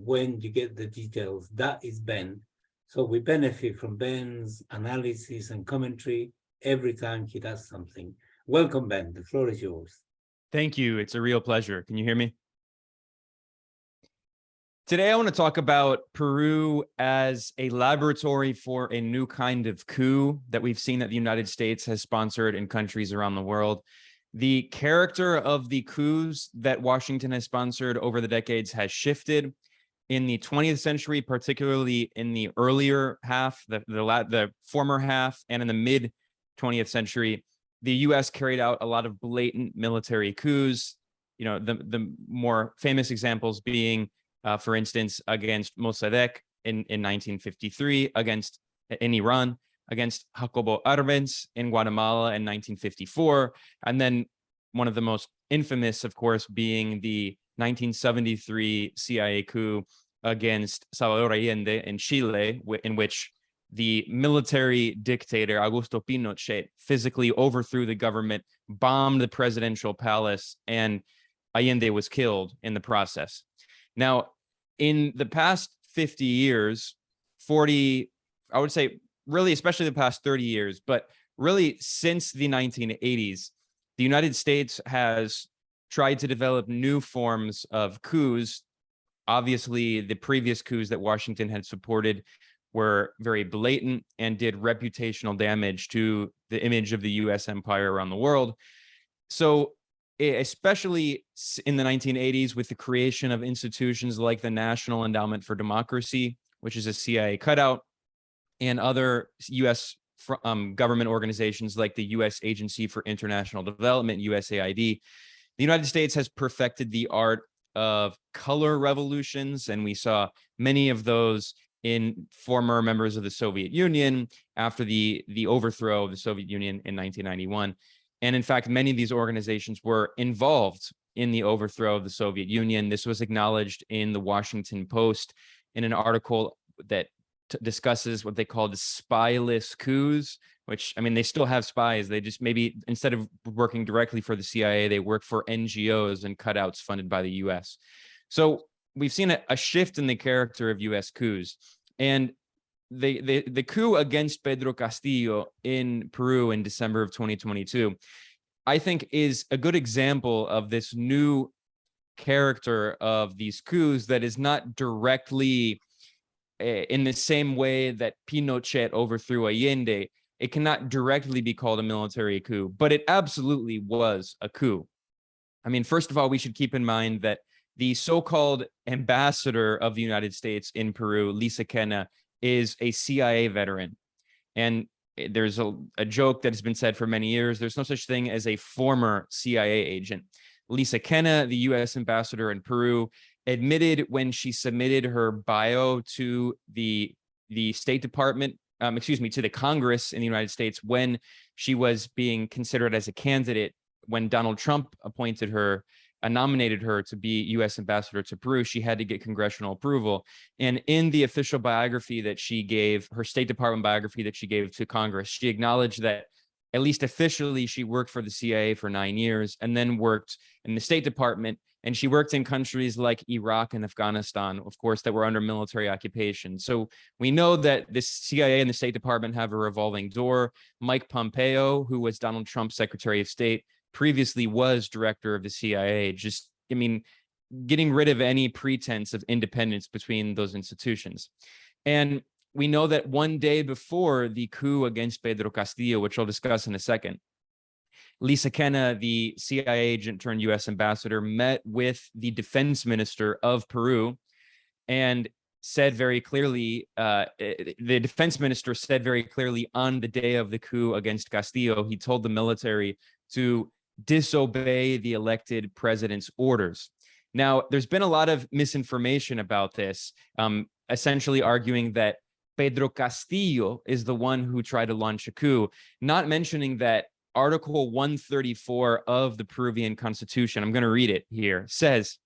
when you get the details, that is Ben. So we benefit from Ben's analysis and commentary every time he does something. Welcome, Ben. The floor is yours. Thank you. It's a real pleasure. Can you hear me? Today, I want to talk about Peru as a laboratory for a new kind of coup that we've seen that the United States has sponsored in countries around the world. The character of the coups that Washington has sponsored over the decades has shifted. In the 20th century, particularly in the earlier half, the former half, and in the mid 20th century, the US carried out a lot of blatant military coups, you know, the more famous examples being, for instance, against Mossadegh in 1953, in Iran, against Jacobo Arbenz in Guatemala in 1954, and then one of the most infamous, of course, being the 1973 CIA coup against Salvador Allende in Chile, in which the military dictator Augusto Pinochet physically overthrew the government, bombed the presidential palace, and Allende was killed in the process. Now, in the past 50 years, 40, I would say, really, especially the past 30 years, but really since the 1980s, the United States has tried to develop new forms of coups. Obviously, the previous coups that Washington had supported were very blatant and did reputational damage to the image of the US empire around the world. So, especially in the 1980s, with the creation of institutions like the National Endowment for Democracy, which is a CIA cutout, and other US government organizations like the US Agency for International Development, USAID, the United States has perfected the art of color revolutions, and we saw many of those in former members of the Soviet Union after the overthrow of the Soviet Union in 1991. And in fact, many of these organizations were involved in the overthrow of the Soviet Union. This was acknowledged in the Washington Post in an article that discusses what they called spyless coups, which, I mean, they still have spies. They just maybe, instead of working directly for the CIA, they work for NGOs and cutouts funded by the US. So we've seen a shift in the character of US coups. And the coup against Pedro Castillo in Peru in December of 2022, I think, is a good example of this new character of these coups that is not directly in the same way that Pinochet overthrew Allende. It cannot directly be called a military coup, but it absolutely was a coup. I mean, first of all, we should keep in mind that the so-called ambassador of the United States in Peru, Lisa Kenna, is a CIA veteran. And there's a joke that has been said for many years. There's no such thing as a former CIA agent. Lisa Kenna, the US ambassador in Peru, admitted when she submitted her bio to the State Department, to the Congress in the United States, when she was being considered as a candidate, when Donald Trump appointed her, nominated her to be US ambassador to Peru, she had to get congressional approval. And in the official biography that she gave, her State Department biography that she gave to Congress, she acknowledged that, at least officially, she worked for the CIA for 9 years and then worked in the State Department. And she worked in countries like Iraq and Afghanistan, of course, that were under military occupation. So we know that the CIA and the State Department have a revolving door. Mike Pompeo, who was Donald Trump's Secretary of State, previously was director of the CIA. Just, I mean, getting rid of any pretense of independence between those institutions. And we know that one day before the coup against Pedro Castillo, which I'll discuss in a second, Lisa Kenna, the CIA agent turned US ambassador, met with the defense minister of Peru and said very clearly, the defense minister said very clearly on the day of the coup against Castillo, he told the military to disobey the elected president's orders. Now, there's been a lot of misinformation about this, essentially arguing that Pedro Castillo is the one who tried to launch a coup, not mentioning that Article 134 of the Peruvian Constitution, I'm going to read it here, says,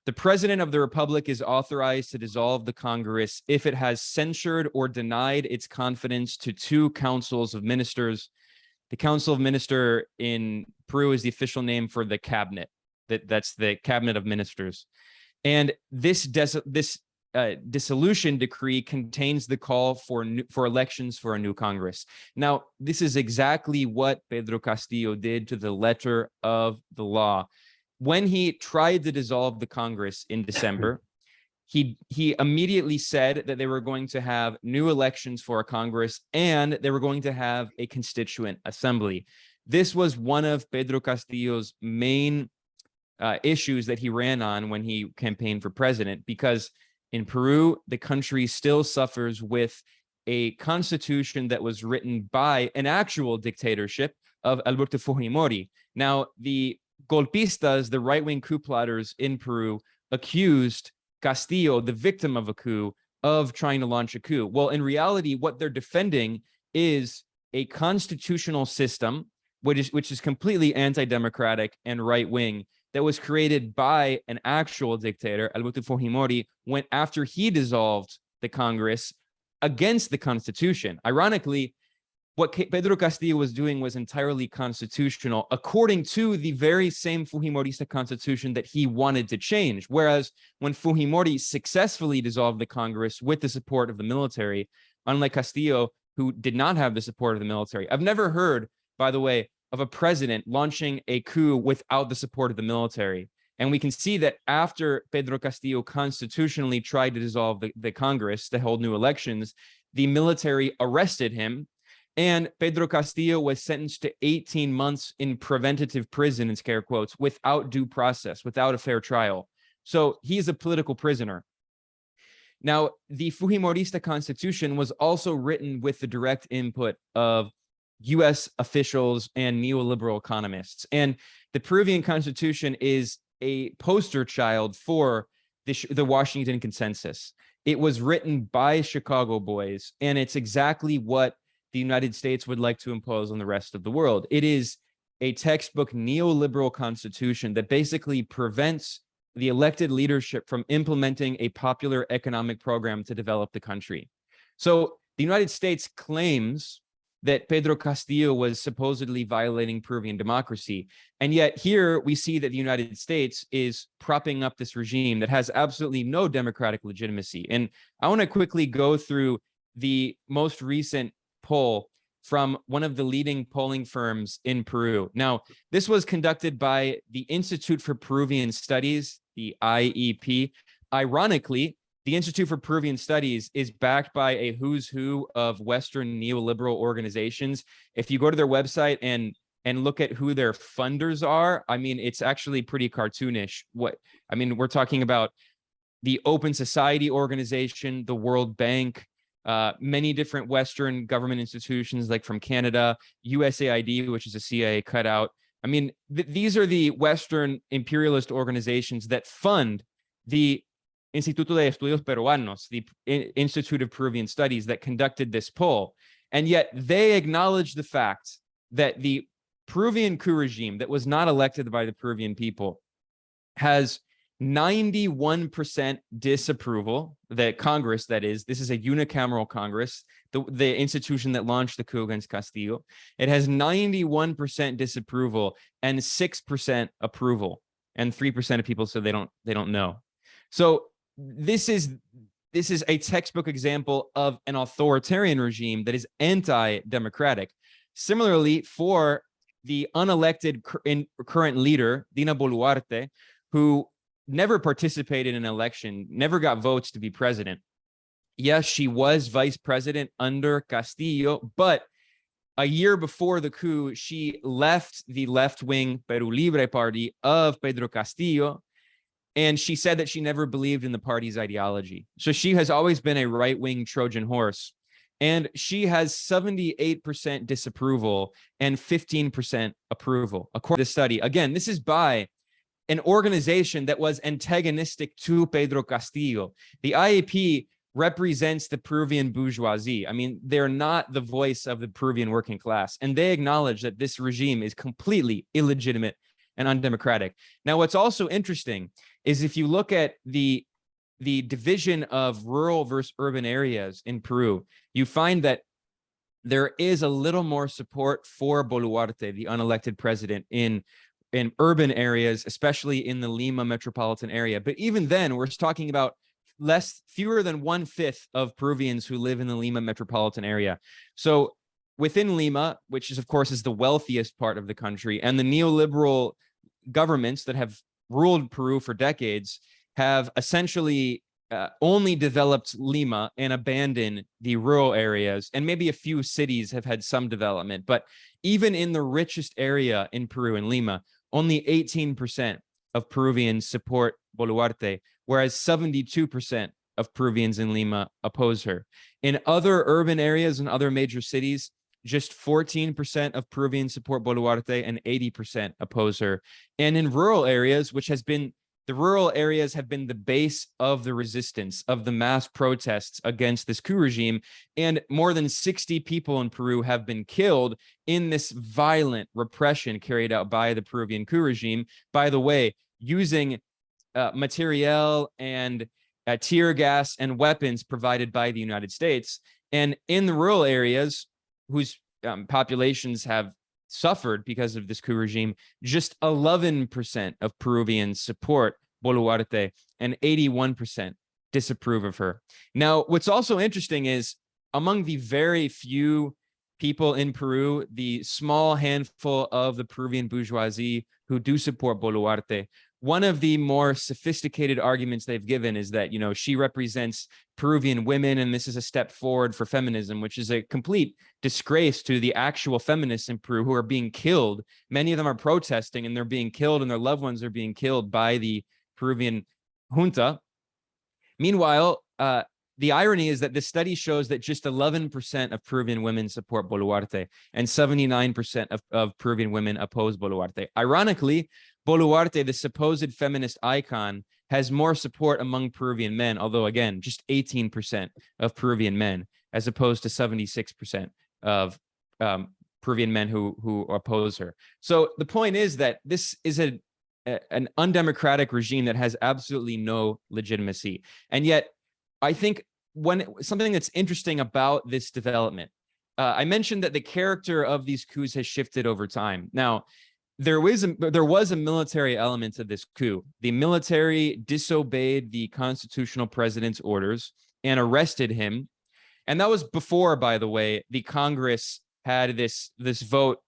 the president of the republic is authorized to dissolve the Congress if it has censured or denied its confidence to 2 councils of ministers. The Council of Ministers in Peru is the official name for the cabinet. That's the cabinet of ministers. And this dissolution decree contains the call for elections for a new Congress. Now, this is exactly what Pedro Castillo did to the letter of the law. When he tried to dissolve the Congress in December, he immediately said that they were going to have new elections for a Congress and they were going to have a constituent assembly. This was one of Pedro Castillo's main issues that he ran on when he campaigned for president, because in Peru, the country still suffers with a constitution that was written by an actual dictatorship, of Alberto Fujimori. Now, the golpistas, the right-wing coup plotters in Peru, accused Castillo, the victim of a coup, of trying to launch a coup. Well, in reality, what they're defending is a constitutional system, which is completely anti-democratic and right-wing, that was created by an actual dictator, Alberto Fujimori, when after he dissolved the Congress against the Constitution. Ironically, what Pedro Castillo was doing was entirely constitutional, according to the very same Fujimorista constitution that he wanted to change. Whereas when Fujimori successfully dissolved the Congress with the support of the military, unlike Castillo, who did not have the support of the military. I've never heard, by the way, of a president launching a coup without the support of the military. And we can see that after Pedro Castillo constitutionally tried to dissolve the Congress to hold new elections, the military arrested him, and Pedro Castillo was sentenced to 18 months in preventative prison, in scare quotes, without due process, without a fair trial. So he's a political prisoner. Now, the Fujimorista constitution was also written with the direct input of US officials and neoliberal economists. And the Peruvian constitution is a poster child for the Washington consensus. It was written by Chicago boys, and it's exactly what the United States would like to impose on the rest of the world. It is a textbook neoliberal constitution that basically prevents the elected leadership from implementing a popular economic program to develop the country. So the United States claims that Pedro Castillo was supposedly violating Peruvian democracy. And yet here we see that the United States is propping up this regime that has absolutely no democratic legitimacy. And I want to quickly go through the most recent poll from one of the leading polling firms in Peru. Now, this was conducted by the Institute for Peruvian Studies, the IEP. Ironically, the Institute for Peruvian Studies is backed by a who's who of Western neoliberal organizations. If you go to their website and look at who their funders are, I mean, it's actually pretty cartoonish. We're talking about the Open Society Organization, the World Bank, many different Western government institutions like from Canada, USAID, which is a CIA cutout. I mean, these are the Western imperialist organizations that fund the Instituto de Estudios Peruanos, the Institute of Peruvian Studies, that conducted this poll. And yet they acknowledge the fact that the Peruvian coup regime that was not elected by the Peruvian people has 91% disapproval. The Congress, that is, this is a unicameral Congress, the institution that launched the coup against Castillo. It has 91% disapproval and 6% approval, and 3% of people said they don't know. So this is a textbook example of an authoritarian regime that is anti-democratic. Similarly, for the unelected current leader, Dina Boluarte, who never participated in an election, never got votes to be president. Yes, she was vice president under Castillo, but a year before the coup, she left the left-wing Peru Libre party of Pedro Castillo, and she said that she never believed in the party's ideology. So she has always been a right-wing Trojan horse, and she has 78% disapproval and 15% approval, according to the study. Again, this is by an organization that was antagonistic to Pedro Castillo. The IEP represents the Peruvian bourgeoisie. I mean, they're not the voice of the Peruvian working class, and they acknowledge that this regime is completely illegitimate and undemocratic. Now, what's also interesting is if you look at the division of rural versus urban areas in Peru, you find that there is a little more support for Boluarte, the unelected president, in urban areas, especially in the Lima metropolitan area. But even then, we're talking about fewer than 1/5 of Peruvians who live in the Lima metropolitan area. So within Lima, which is, of course, is the wealthiest part of the country, and the neoliberal governments that have ruled Peru for decades have essentially only developed Lima and abandoned the rural areas, and maybe a few cities have had some development. But even in the richest area in Peru, in Lima, only 18% of Peruvians support Boluarte, whereas 72% of Peruvians in Lima oppose her. In other urban areas and other major cities, just 14% of Peruvians support Boluarte and 80% oppose her. And in rural areas, the rural areas have been the base of the resistance, of the mass protests against this coup regime. And more than 60 people in Peru have been killed in this violent repression carried out by the Peruvian coup regime, by the way, using materiel and tear gas and weapons provided by the United States. And in the rural areas whose populations have suffered because of this coup regime, just 11% of Peruvians support Boluarte and 81% disapprove of her. Now, what's also interesting is among the very few people in Peru, the small handful of the Peruvian bourgeoisie who do support Boluarte, one of the more sophisticated arguments they've given is that, you know, she represents Peruvian women and this is a step forward for feminism, which is a complete disgrace to the actual feminists in Peru who are being killed. Many of them are protesting and they're being killed and their loved ones are being killed by the Peruvian junta. Meanwhile, the irony is that this study shows that just 11% of Peruvian women support Boluarte and 79% of Peruvian women oppose Boluarte. Ironically, Boluarte, the supposed feminist icon, has more support among Peruvian men, although again, just 18% of Peruvian men, as opposed to 76% of Peruvian men who oppose her. So the point is that this is an undemocratic regime that has absolutely no legitimacy. And yet, I think something that's interesting about this development, I mentioned that the character of these coups has shifted over time. Now, there was a military element to this coup. The military disobeyed the constitutional president's orders and arrested him. And that was before, by the way, the Congress had this vote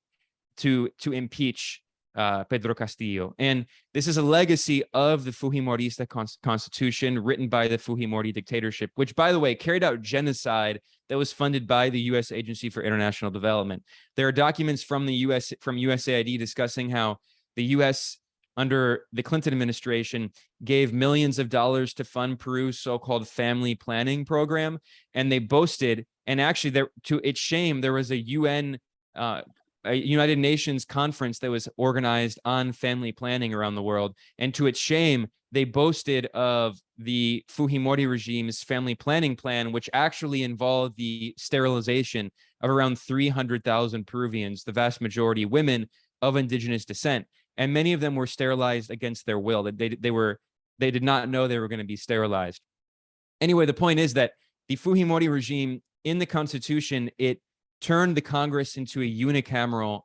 to impeach Pedro Castillo. And this is a legacy of the Fujimorista constitution written by the Fujimori dictatorship, which, by the way, carried out genocide that was funded by the U.S. Agency for International Development. There are documents from from USAID discussing how the U.S. under the Clinton administration gave millions of dollars to fund Peru's so-called family planning program. And they boasted, and actually to its shame, there was a United Nations conference that was organized on family planning around the world. And to its shame, they boasted of the Fujimori regime's family planning plan, which actually involved the sterilization of around 300,000 Peruvians, the vast majority women of indigenous descent. And many of them were sterilized against their will. They did not know they were going to be sterilized. Anyway, the point is that the Fujimori regime in the constitution, it turned the Congress into a unicameral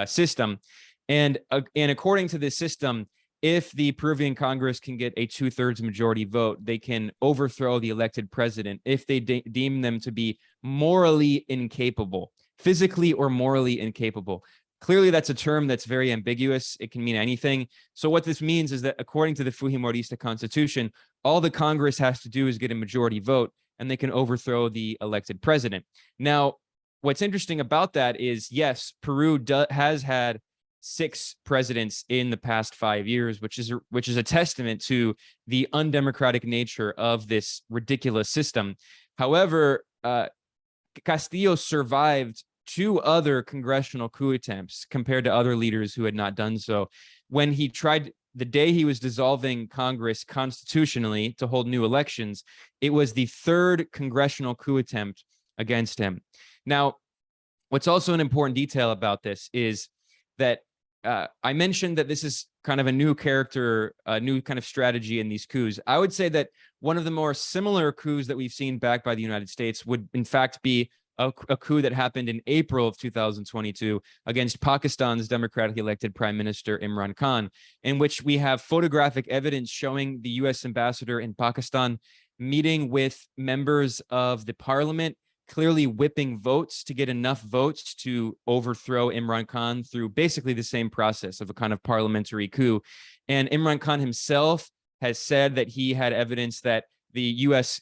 system. And according to this system, if the Peruvian Congress can get a 2/3 majority vote, they can overthrow the elected president if they deem them to be morally incapable, physically or morally incapable. Clearly, that's a term that's very ambiguous. It can mean anything. So what this means is that according to the Fujimorista constitution, all the Congress has to do is get a majority vote and they can overthrow the elected president. Now, what's interesting about that is, yes, Peru has had 6 presidents in the past 5 years, which is a testament to the undemocratic nature of this ridiculous system. However, Castillo survived 2 other congressional coup attempts compared to other leaders who had not done so. When he tried, the day he was dissolving Congress constitutionally to hold new elections, it was the 3rd congressional coup attempt against him. Now, what's also an important detail about this is that I mentioned that this is kind of a new character, a new kind of strategy in these coups. I would say that one of the more similar coups that we've seen backed by the United States would, in fact, be a coup that happened in April of 2022 against Pakistan's democratically elected Prime Minister Imran Khan, in which we have photographic evidence showing the U.S. ambassador in Pakistan meeting with members of the parliament, clearly whipping votes to get enough votes to overthrow Imran Khan through basically the same process of a kind of parliamentary coup. And Imran Khan himself has said that he had evidence that the U.S.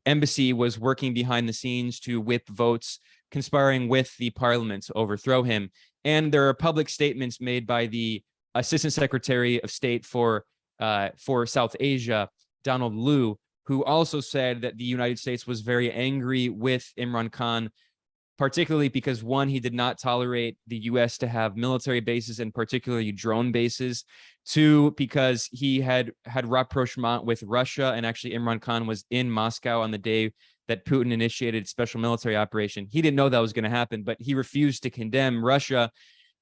Embassy was working behind the scenes to whip votes, conspiring with the parliament to overthrow him. And there are public statements made by the Assistant Secretary of State for South Asia, Donald Lu, who also said that the United States was very angry with Imran Khan, particularly because, one, he did not tolerate the US to have military bases, and particularly drone bases. Two, because he had rapprochement with Russia, and actually Imran Khan was in Moscow on the day that Putin initiated special military operation. He didn't know that was going to happen, but he refused to condemn Russia.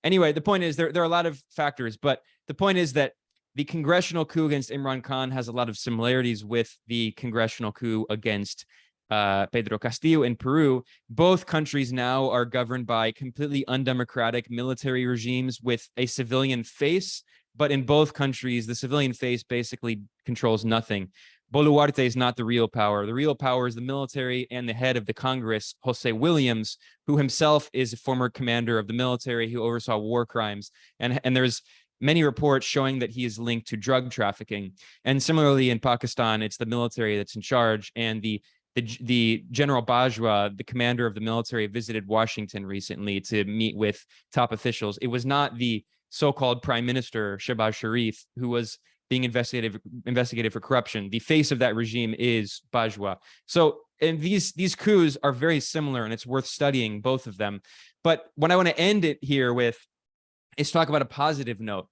Anyway, the point is there are a lot of factors, but the point is that the congressional coup against Imran Khan has a lot of similarities with the congressional coup against Pedro Castillo in Peru. Both countries now are governed by completely undemocratic military regimes with a civilian face, but in both countries, the civilian face basically controls nothing. Boluarte is not the real power. The real power is the military and the head of the Congress, Jose Williams, who himself is a former commander of the military who oversaw war crimes. And there's many reports showing that he is linked to drug trafficking. And similarly in Pakistan, it's the military that's in charge, and the General Bajwa, the commander of the military, visited Washington recently to meet with top officials. It was not the so-called Prime Minister, Shehbaz Sharif, who was being investigated for corruption. The face of that regime is Bajwa. So, and these coups are very similar, and it's worth studying both of them. But what I want to end it here with is talk about a positive note.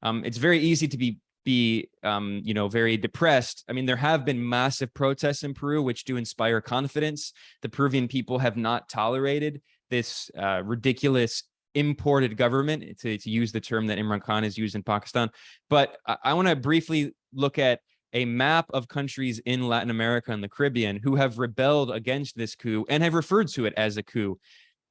It's very easy to be very depressed. I mean, there have been massive protests in Peru, which do inspire confidence. The Peruvian people have not tolerated this ridiculous imported government, to use the term that Imran Khan has used in Pakistan. But I want to briefly look at a map of countries in Latin America and the Caribbean who have rebelled against this coup and have referred to it as a coup.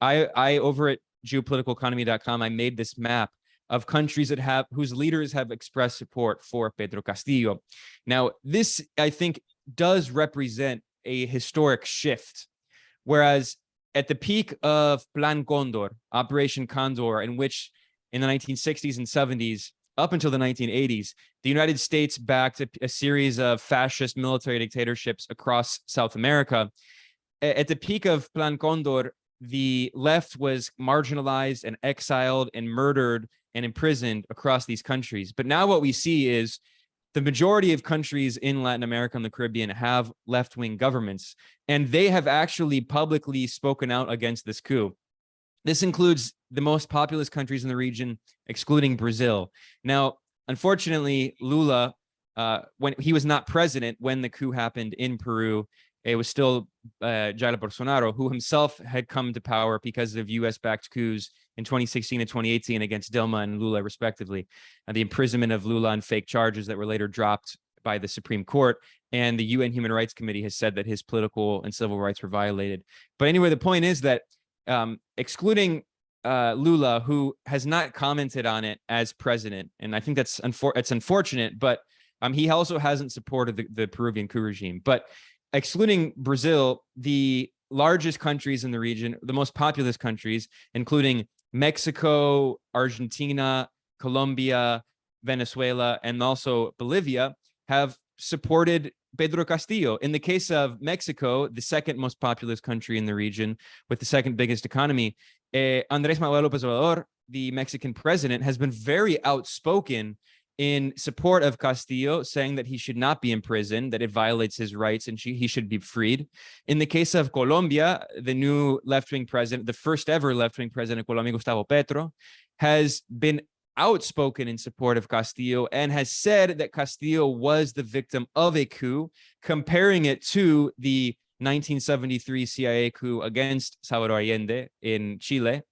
I over at geopoliticaleconomy.com, I made this map of countries that whose leaders have expressed support for Pedro Castillo. Now, this, I think, does represent a historic shift. Whereas at the peak of Plan Condor, Operation Condor, in which in the 1960s and 70s, up until the 1980s, the United States backed a series of fascist military dictatorships across South America. At the peak of Plan Condor, the left was marginalized and exiled and murdered and imprisoned across these countries. But now what we see is the majority of countries in Latin America and the Caribbean have left-wing governments, and they have actually publicly spoken out against this coup. This includes the most populous countries in the region, excluding Brazil. Now, unfortunately, Lula, when he was not president when the coup happened in Peru, it was still Jair Bolsonaro, who himself had come to power because of US-backed coups in 2016 and 2018 against Dilma and Lula, respectively. The imprisonment of Lula on fake charges that were later dropped by the Supreme Court. And the UN Human Rights Committee has said that his political and civil rights were violated. But anyway, the point is that excluding Lula, who has not commented on it as president, and I think it's unfortunate, but he also hasn't supported the Peruvian coup regime. But excluding Brazil, the largest countries in the region, the most populous countries, including Mexico, Argentina, Colombia, Venezuela, and also Bolivia, have supported Pedro Castillo. In the case of Mexico, the second most populous country in the region with the second biggest economy, Andrés Manuel López Obrador, the Mexican president, has been very outspoken in support of Castillo, saying that he should not be imprisoned, that it violates his rights and he should be freed. In the case of Colombia, the new left-wing president, the first ever left-wing president of Colombia, Gustavo Petro, has been outspoken in support of Castillo and has said that Castillo was the victim of a coup, comparing it to the 1973 CIA coup against Salvador Allende in Chile.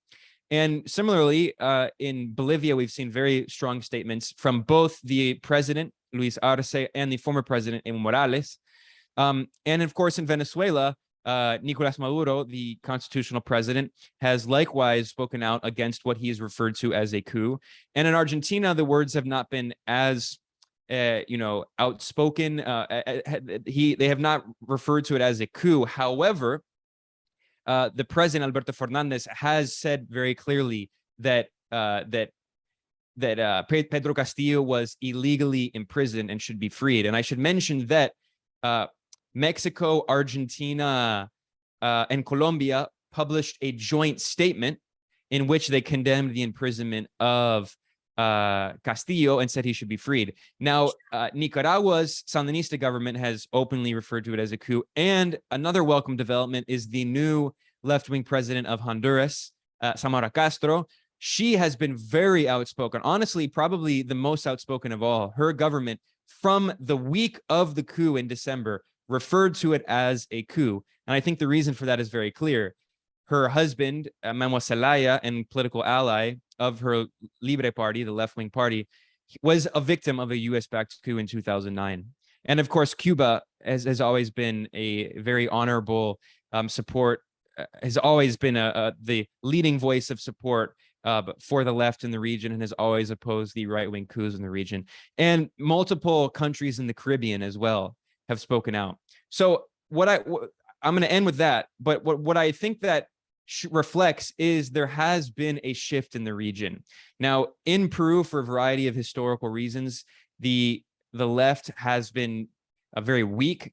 And similarly, in Bolivia, we've seen very strong statements from both the president, Luis Arce, and the former president, Evo Morales. And of course, in Venezuela, Nicolás Maduro, the constitutional president, has likewise spoken out against what he has referred to as a coup. And in Argentina, the words have not been as outspoken. They have not referred to it as a coup. However, the president, Alberto Fernandez, has said very clearly that Pedro Castillo was illegally imprisoned and should be freed. And I should mention that Mexico, Argentina, and Colombia published a joint statement in which they condemned the imprisonment of Castillo and said he should be freed. Now, Nicaragua's Sandinista government has openly referred to it as a coup. And another welcome development is the new left-wing president of Honduras, Samara Castro. She has been very outspoken, honestly, probably the most outspoken of all. Her government, from the week of the coup in December, referred to it as a coup. And I think the reason for that is very clear. Her husband, Manuel Zelaya, and political ally of her Libre party, the left-wing party, was a victim of a US-backed coup in 2009. And of course, Cuba has always been a very honorable support, has always been the leading voice of support for the left in the region, and has always opposed the right-wing coups in the region. And multiple countries in the Caribbean as well have spoken out. So I'm going to end with that. But what I think that reflects is there has been a shift in the region. Now, in Peru, for a variety of historical reasons, the left has been very weak,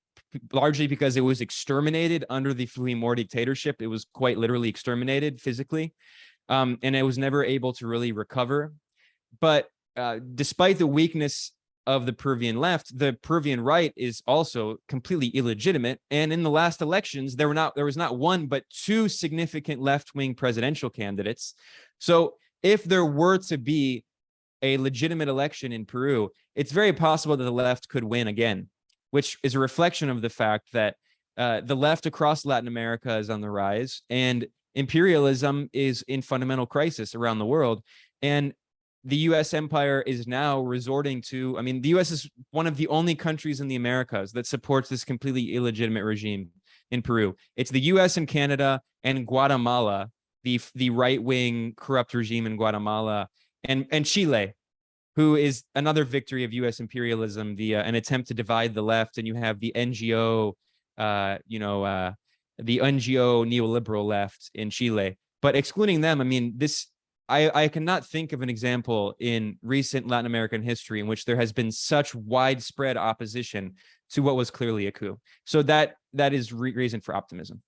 largely because it was exterminated under the Fujimori dictatorship. It was quite literally exterminated physically, and it was never able to really recover. But despite the weakness of the Peruvian left, the Peruvian right is also completely illegitimate. And in the last elections, there was not one, but two significant left-wing presidential candidates. So if there were to be a legitimate election in Peru, it's very possible that the left could win again, which is a reflection of the fact that the left across Latin America is on the rise, and imperialism is in fundamental crisis around the world. And the US empire is now resorting to, I mean, the US is one of the only countries in the Americas that supports this completely illegitimate regime in Peru. It's the US and Canada and Guatemala, the right-wing corrupt regime in Guatemala, and Chile, who is another victory of US imperialism, an attempt to divide the left. And you have the NGO, the NGO neoliberal left in Chile. But excluding them, I mean, I cannot think of an example in recent Latin American history in which there has been such widespread opposition to what was clearly a coup. So that is reason for optimism.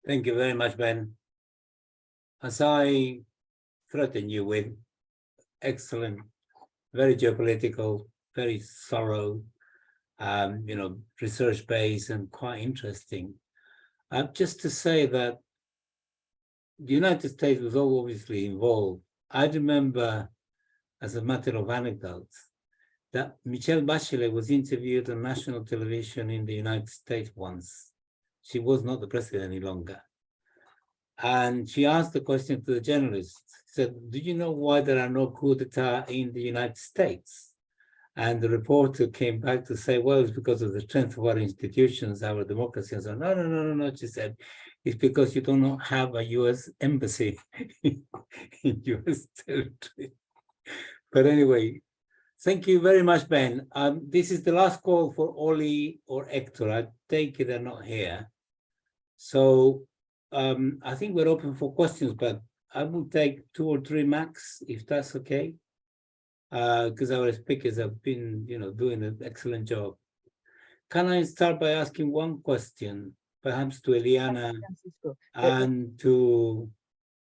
Thank you very much, Ben. As I threaten you with excellent, very geopolitical, very thorough, research-based and quite interesting. Just to say that the United States was obviously involved. I remember, as a matter of anecdote, that Michelle Bachelet was interviewed on national television in the United States once. She was not the president any longer. And she asked the question to the journalist, said, "Do you know why there are no coup d'etat in the United States?" And the reporter came back to say, "Well, it's because of the strength of our institutions, our democracy." And so, no, she said, "It's because you do not have a US embassy in US territory." But anyway, thank you very much, Ben. This is the last call for Oli or Hector. I take it they're not here. So I think we're open for questions, but I will take 2 or 3 max, if that's okay. Because our speakers have been, doing an excellent job. Can I start by asking one question, perhaps to Eliana and to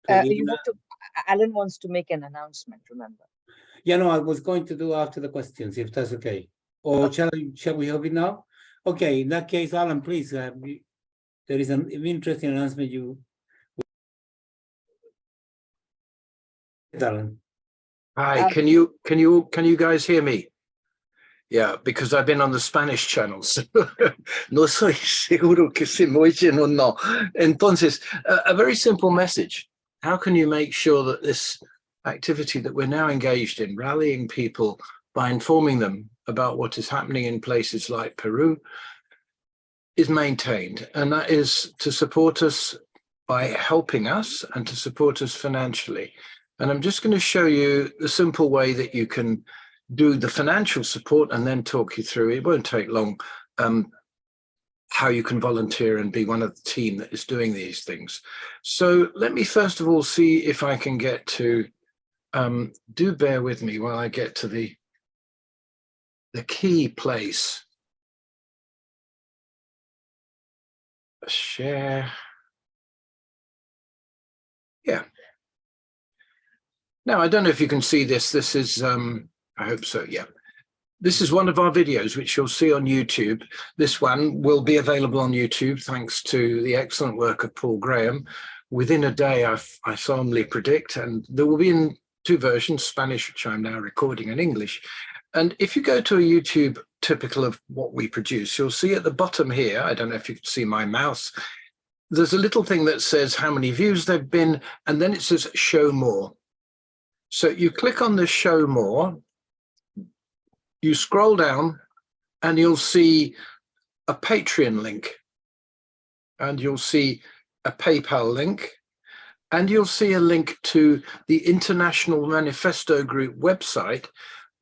Alan wants to make an announcement, remember? Yeah, no, I was going to do after the questions, if that's okay. Or shall we have it now? Okay, in that case, Alan, please. There is an interesting announcement. Alan. Hi, can you guys hear me? Yeah, because I've been on the Spanish channels. No soy seguro que se me oyen o no. Entonces, a very simple message. How can you make sure that this activity that we're now engaged in, rallying people by informing them about what is happening in places like Peru, is maintained? And that is to support us by helping us and to support us financially. And I'm just going to show you the simple way that you can do the financial support and then talk you through, it won't take long, how you can volunteer and be one of the team that is doing these things. So let me first of all see if I can get to, do bear with me while I get to the key place. Share. Yeah. Now, I don't know if you can see this. This is, I hope so, yeah. This is one of our videos, which you'll see on YouTube. This one will be available on YouTube, thanks to the excellent work of Paul Graham. Within a day, I solemnly predict, and there will be in 2 versions, Spanish, which I'm now recording, and English. And if you go to a YouTube typical of what we produce, you'll see at the bottom here, I don't know if you can see my mouse, there's a little thing that says how many views there've been, and then it says show more. So you click on the show more, you scroll down, and you'll see a Patreon link, and you'll see a PayPal link, and you'll see a link to the International Manifesto Group website,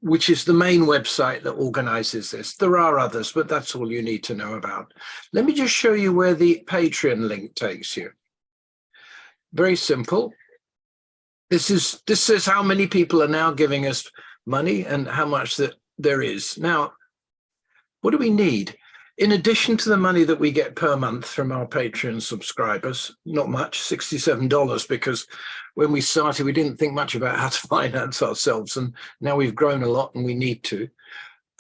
which is the main website that organizes this. There are others, but that's all you need to know about. Let me just show you where the Patreon link takes you. Very simple. This is how many people are now giving us money and how much that there is. Now, what do we need? In addition to the money that we get per month from our Patreon subscribers, not much, $67, because when we started, we didn't think much about how to finance ourselves, and now we've grown a lot and we need to.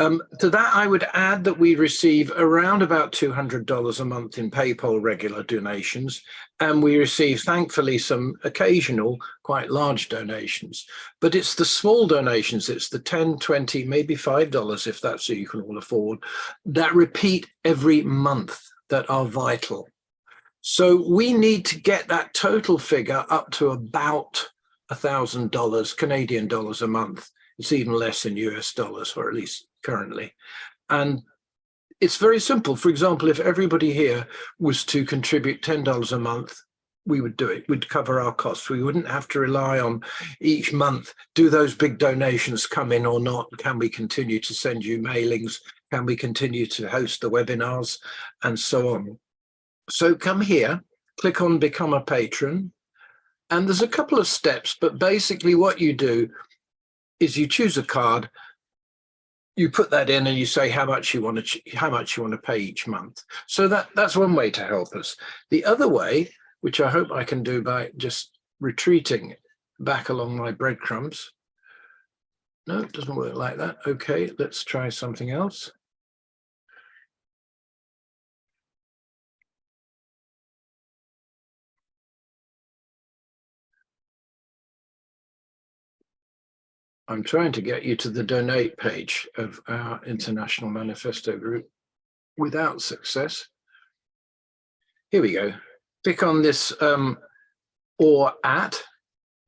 To that, I would add that we receive around about $200 a month in PayPal regular donations, and we receive, thankfully, some occasional, quite large donations. But it's the small donations, it's the $10, $20, maybe $5, if that's what you can all afford, that repeat every month that are vital. So we need to get that total figure up to about $1,000 Canadian dollars a month. It's even less in US dollars, or at least currently. And it's very simple. For example, if everybody here was to contribute $10 a month, we would do it. We'd cover our costs. We wouldn't have to rely on each month, do those big donations come in or not? Can we continue to send you mailings? Can we continue to host the webinars? And so on. So come here, click on Become a Patron. And there's a couple of steps, but basically what you do is you choose a card, you put that in, and you say how much you want to pay each month. So that's one way to help us. The other way, which I hope I can do by just retreating back along my breadcrumbs. No, it doesn't work like that. Okay, let's try something else. I'm trying to get you to the donate page of our International Manifesto Group without success. Here we go. Click on this or at,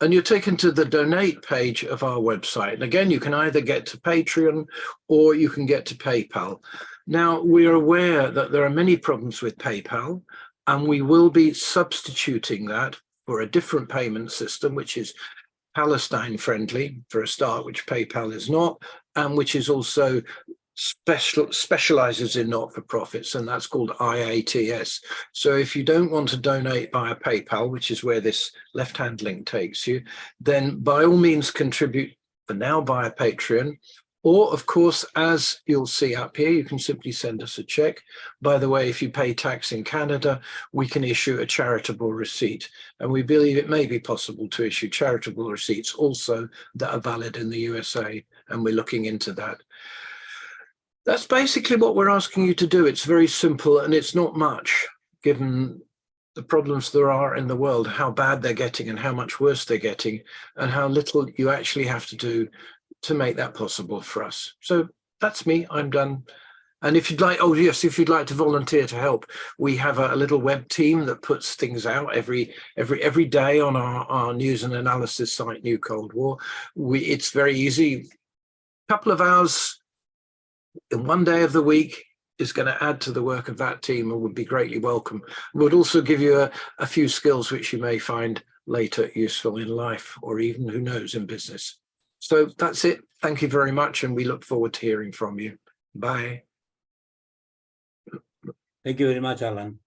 and you're taken to the donate page of our website. And again, you can either get to Patreon or you can get to PayPal. Now, we're aware that there are many problems with PayPal, and we will be substituting that for a different payment system, which is Palestine friendly for a start, which PayPal is not, and which is also specializes in not-for-profits, and that's called IATS. So if you don't want to donate via PayPal, which is where this left-hand link takes you, then by all means contribute for now via Patreon. Or, of course, as you'll see up here, you can simply send us a check. By the way, if you pay tax in Canada, we can issue a charitable receipt. And we believe it may be possible to issue charitable receipts also that are valid in the USA, and we're looking into that. That's basically what we're asking you to do. It's very simple, and it's not much, given the problems there are in the world, how bad they're getting and how much worse they're getting, and how little you actually have to do to make that possible for us. So that's me, I'm done. And if you'd like, oh yes, if you'd like to volunteer to help, we have a little web team that puts things out every day on our news and analysis site, New Cold War. It's very easy. A couple of hours in one day of the week is going to add to the work of that team and would be greatly welcome. Would also give you a few skills which you may find later useful in life, or even, who knows, in business. So that's it. Thank you very much, and we look forward to hearing from you. Bye. Thank you very much, Alan.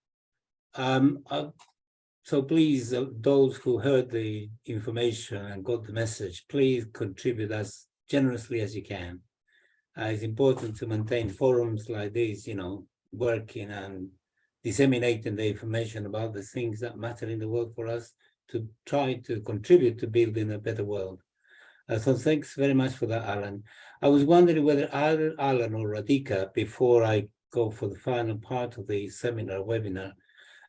So please, those who heard the information and got the message, please contribute as generously as you can. It's important to maintain forums like this, you know, working and disseminating the information about the things that matter in the world for us to try to contribute to building a better world. So thanks very much for that, Alan. I was wondering whether either Alan or Radhika, before I go for the final part of the webinar,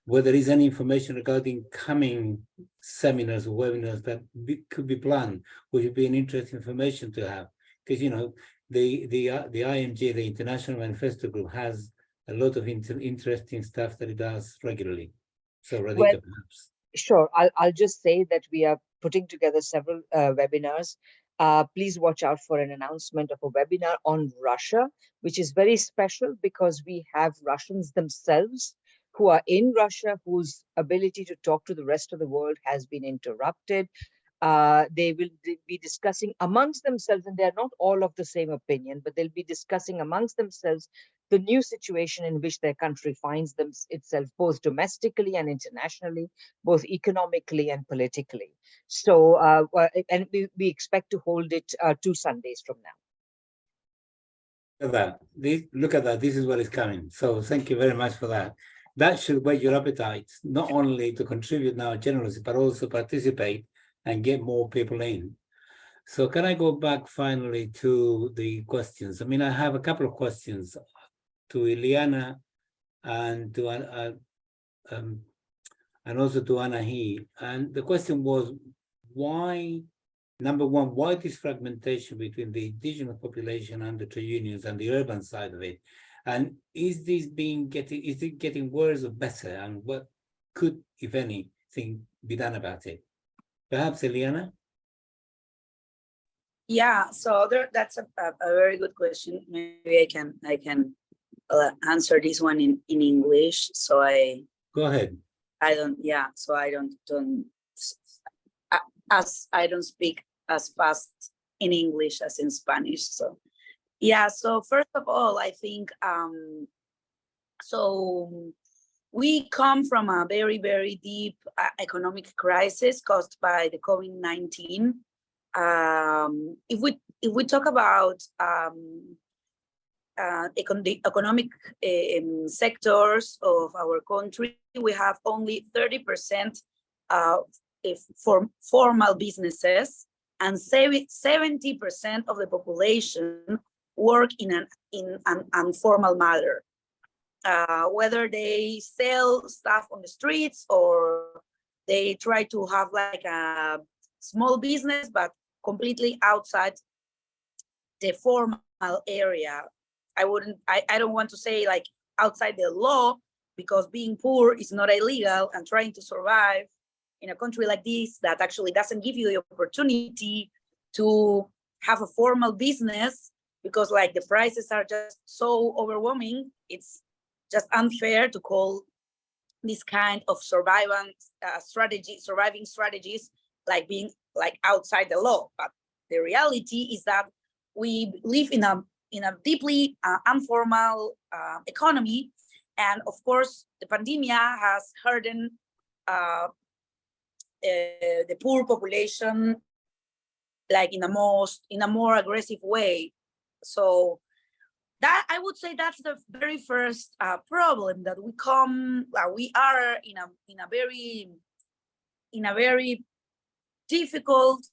whether there is any information regarding coming seminars or webinars that could be planned, which would be an interesting information to have. Because, you know, the IMG, the International Manifesto Group, has a lot of interesting stuff that it does regularly. So Radhika, Well, perhaps. Sure, I'll just say that we are putting together several webinars. Please watch out for an announcement of a webinar on Russia, which is very special because we have Russians themselves who are in Russia, whose ability to talk to the rest of the world has been interrupted. They will be discussing amongst themselves, and they're not all of the same opinion, but they'll be discussing amongst themselves the new situation in which their country finds itself, both domestically and internationally, both economically and politically. So, and we expect to hold it 2 Sundays from now. Look at that. This is what is coming. So thank you very much for that. That should whet your appetite, not only to contribute now generously, but also participate and get more people in. So can I go back finally to the questions? I mean, I have a couple of questions to Ileana and to and also to Anahí. And the question was, why, number one, why this fragmentation between the indigenous population and the trade unions and the urban side of it? And is it getting worse or better? And what could, if anything, be done about it? Perhaps Ileana? Yeah, so that's a very good question. Maybe I can answer this one in English. So Go ahead. I don't speak as fast in English as in Spanish. So yeah, so first of all, I think so we come from a very, very deep economic crisis caused by the COVID-19. If we talk about the economic sectors of our country, we have only 30% for formal businesses, and 70% of the population work in an informal manner. Whether they sell stuff on the streets or they try to have like a small business, but completely outside the formal area. I don't want to say like outside the law, because being poor is not illegal, and trying to survive in a country like this that actually doesn't give you the opportunity to have a formal business because like the prices are just so overwhelming. It's just unfair to call this kind of surviving strategies like being like outside the law. But the reality is that we live in a deeply informal economy, and of course the pandemic has hardened the poor population like in a more aggressive way. So that I would say that's the very first problem, that we are in a very difficult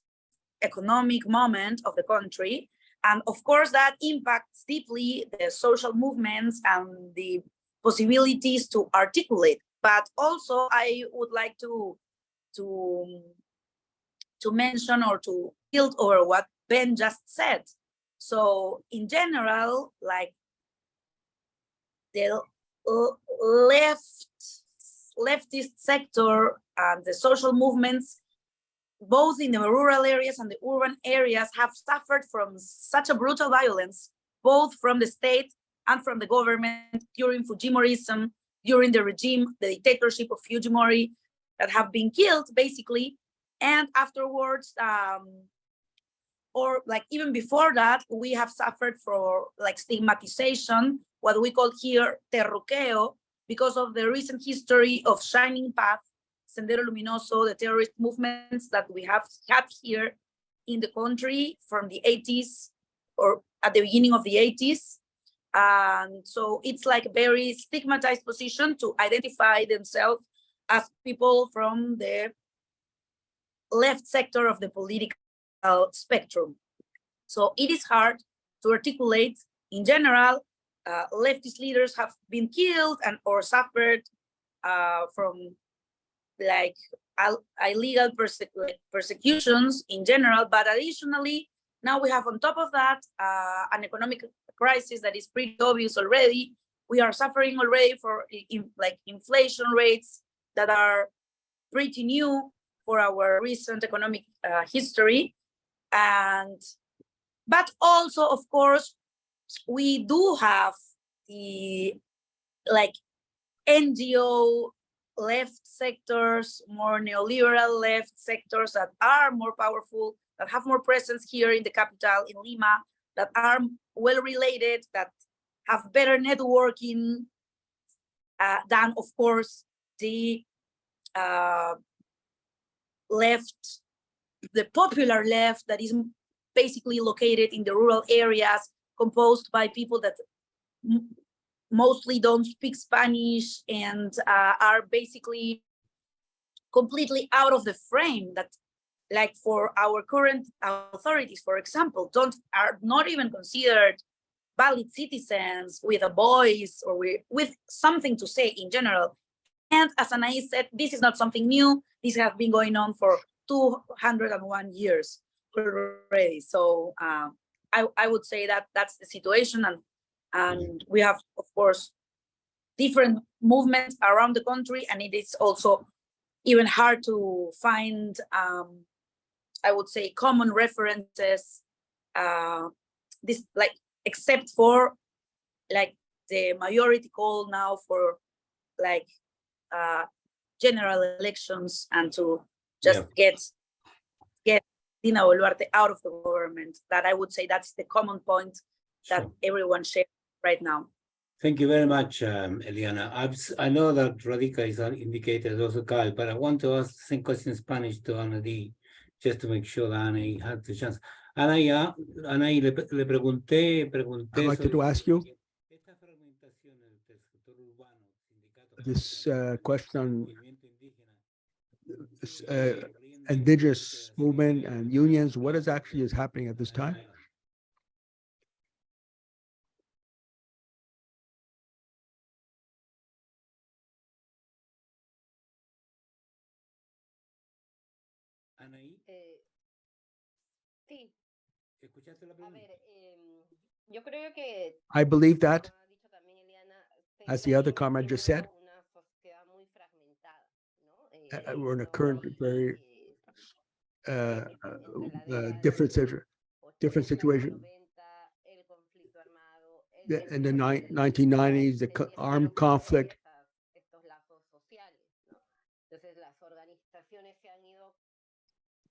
economic moment of the country, and of course that impacts deeply the social movements and the possibilities to articulate. But also I would like to mention or to build over what Ben just said. So in general, like the leftist sector and the social movements, both in the rural areas and the urban areas, have suffered from such a brutal violence, both from the state and from the government during Fujimorism, during the regime, the dictatorship of Fujimori, that have been killed basically. And afterwards, or like even before that, we have suffered for like stigmatization, what we call here terruqueo, because of the recent history of Shining Path, Sendero Luminoso, the terrorist movements that we have had here in the country from the 80s or at the beginning of the 80s. And so it's like a very stigmatized position to identify themselves as people from the left sector of the political spectrum. So it is hard to articulate. In general, leftist leaders have been killed and or suffered from like illegal persecutions in general, but additionally, now we have on top of that an economic crisis that is pretty obvious already. We are suffering already for like inflation rates that are pretty new for our recent economic history. But also, of course, we do have the like NGO left sectors, more neoliberal left sectors that are more powerful, that have more presence here in the capital, in Lima, that are well related, that have better networking than, of course, the left, the popular left that is basically located in the rural areas, composed by people that mostly don't speak Spanish and are basically completely out of the frame, that like for our current authorities, for example, are not even considered valid citizens with a voice or with something to say in general. And as Anahí said, this is not something new. This has been going on for 201 years already. So I would say that that's the situation, and we have, of course, different movements around the country, and it is also even hard to find, I would say, common references. This like except for like the majority call now for like general elections and to just get Dina Boluarte out of the government. That I would say that's the common point that everyone shares right now. Thank you very much, Eliana. I know that Radica is indicated also, Kyle, but I want to ask the same question in Spanish to Anahí, just to make sure that Anahí had the chance. Anahí, le pregunté. I'd like to ask you this question on indigenous movement and unions. What is actually happening at this time? I believe that, as the other comrade just said, we're in a current very different situation. In the 1990s, the armed conflict.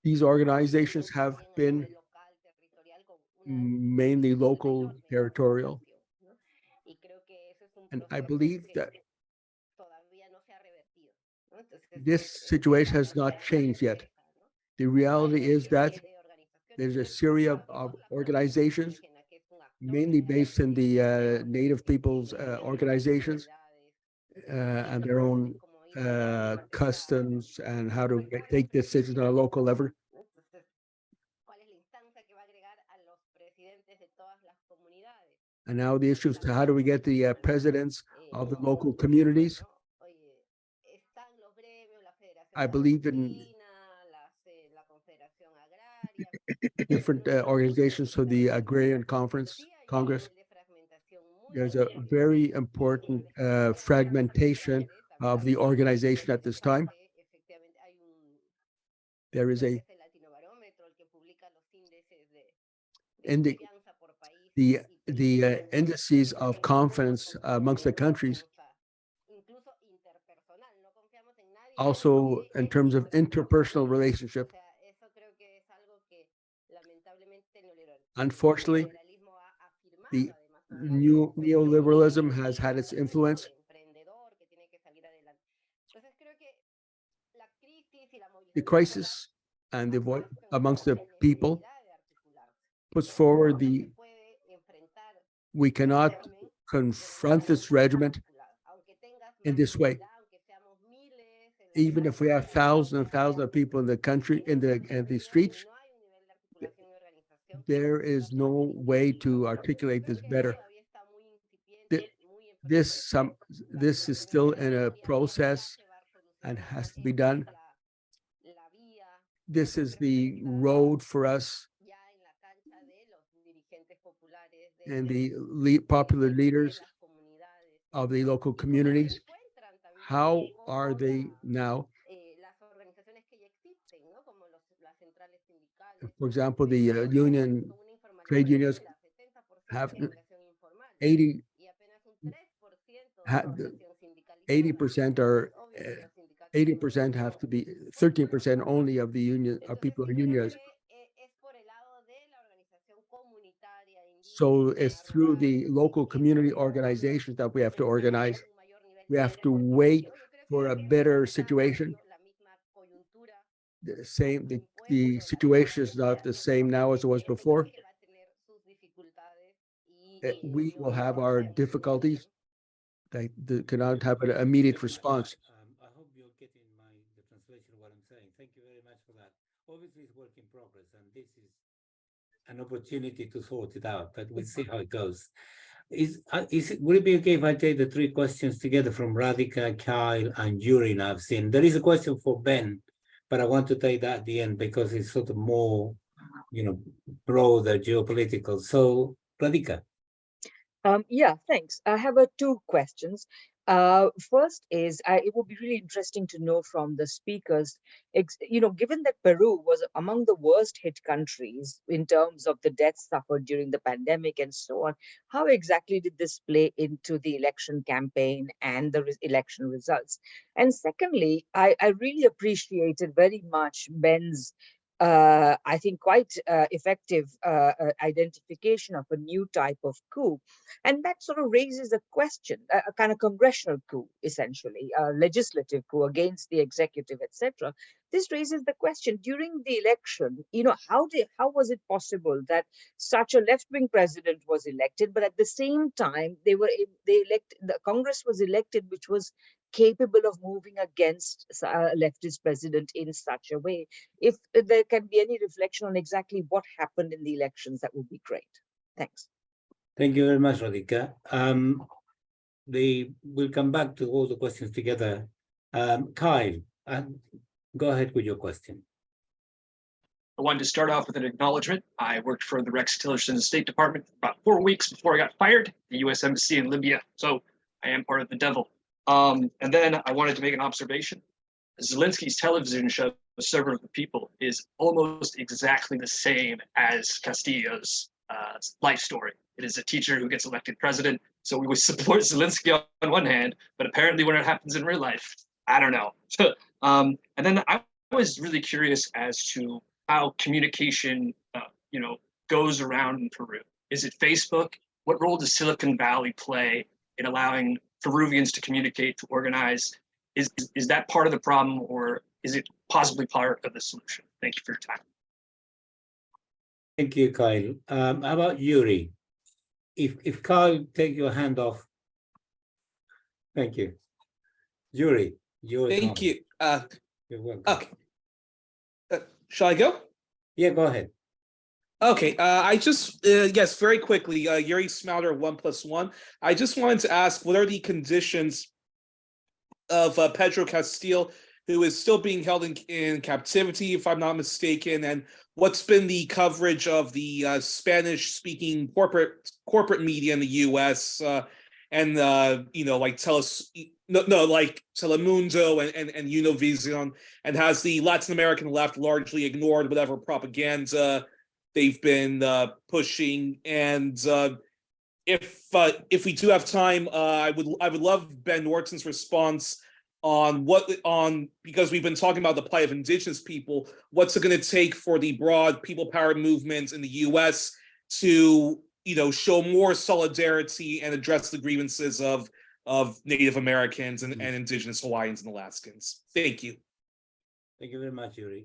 These organizations have been mainly local, territorial. And I believe that this situation has not changed yet. The reality is that there's a series of organizations, mainly based in the native people's organizations and their own customs and how to take decisions on a local level. And now the issue is to how do we get the presidents of the local communities. I believe in different organizations, so the Agrarian Congress. There's a very important fragmentation of the organization at this time. There is the indices of confidence amongst the countries, also in terms of interpersonal relationship. Unfortunately, the new neoliberalism has had its influence. The crisis and the voice amongst the people puts forward we cannot confront this regiment in this way. Even if we have thousands and thousands of people in the country, in the streets, there is no way to articulate this better. This is still in a process and has to be done. This is the road for us and the popular leaders of the local communities. How are they now? For example, the trade unions have 80% are 80% have to be 13% only of the union are people in unions. So it's through the local community organizations that we have to organize. We have to wait for a better situation. The situation is not the same now as it was before. We will have our difficulties. They cannot have an immediate response. I hope you're getting the translation of what I'm saying. Thank you very much for that. Obviously, it's work in progress, and this is an opportunity to sort it out, but we'll see how it goes. Would it be okay if I take the three questions together from Radhika, Kyle, and Yuri? Now I've seen there is a question for Ben, but I want to take that at the end because it's sort of more, broader geopolitical. So, Radhika. Yeah, thanks. I have two questions. First is, it would be really interesting to know from the speakers, given that Peru was among the worst hit countries in terms of the deaths suffered during the pandemic and so on, how exactly did this play into the election campaign and the election results? And secondly, I really appreciated very much Ben's I think quite effective identification of a new type of coup. And that sort of raises a question, a kind of congressional coup, essentially, a legislative coup against the executive, etc. This raises the question during the election, how was it possible that such a left-wing president was elected, but at the same time, the Congress was elected, which was capable of moving against a leftist president in such a way? If there can be any reflection on exactly what happened in the elections, that would be great. Thanks. Thank you very much, Radhika. We'll come back to all the questions together. Kyle, go ahead with your question. I wanted to start off with an acknowledgement. I worked for the Rex Tillerson State Department for about 4 weeks before I got fired, the U.S. Embassy in Libya. So I am part of the devil. And then I wanted to make an observation. Zelensky's television show, The Servant of the People, is almost exactly the same as Castillo's life story. It is a teacher who gets elected president. So we would support Zelensky on one hand, but apparently when it happens in real life, I don't know. And then I was really curious as to how communication, goes around in Peru. Is it Facebook? What role does Silicon Valley play in allowing Peruvians to communicate, to organize? Is that part of the problem, or is it possibly part of the solution? Thank you for your time. Thank you, Kyle. How about Yuri? If Kyle, take your hand off. Thank you. Yuri, Thank you. You're welcome. Okay. Shall I go? Yeah, go ahead. Okay, I just, yes, very quickly, Yuri Smelter, 1+1. I just wanted to ask, what are the conditions of Pedro Castillo, who is still being held in captivity, if I'm not mistaken, and what's been the coverage of the Spanish-speaking corporate media in the U.S. And like like Telemundo and Univision, and has the Latin American left largely ignored whatever propaganda they've been pushing? And if we do have time, I would love Ben Norton's response on because we've been talking about the plight of indigenous people. What's it going to take for the broad people power movement in the U.S. to show more solidarity and address the grievances of Native Americans and indigenous Hawaiians and Alaskans? Thank you. Thank you very much, Yuri.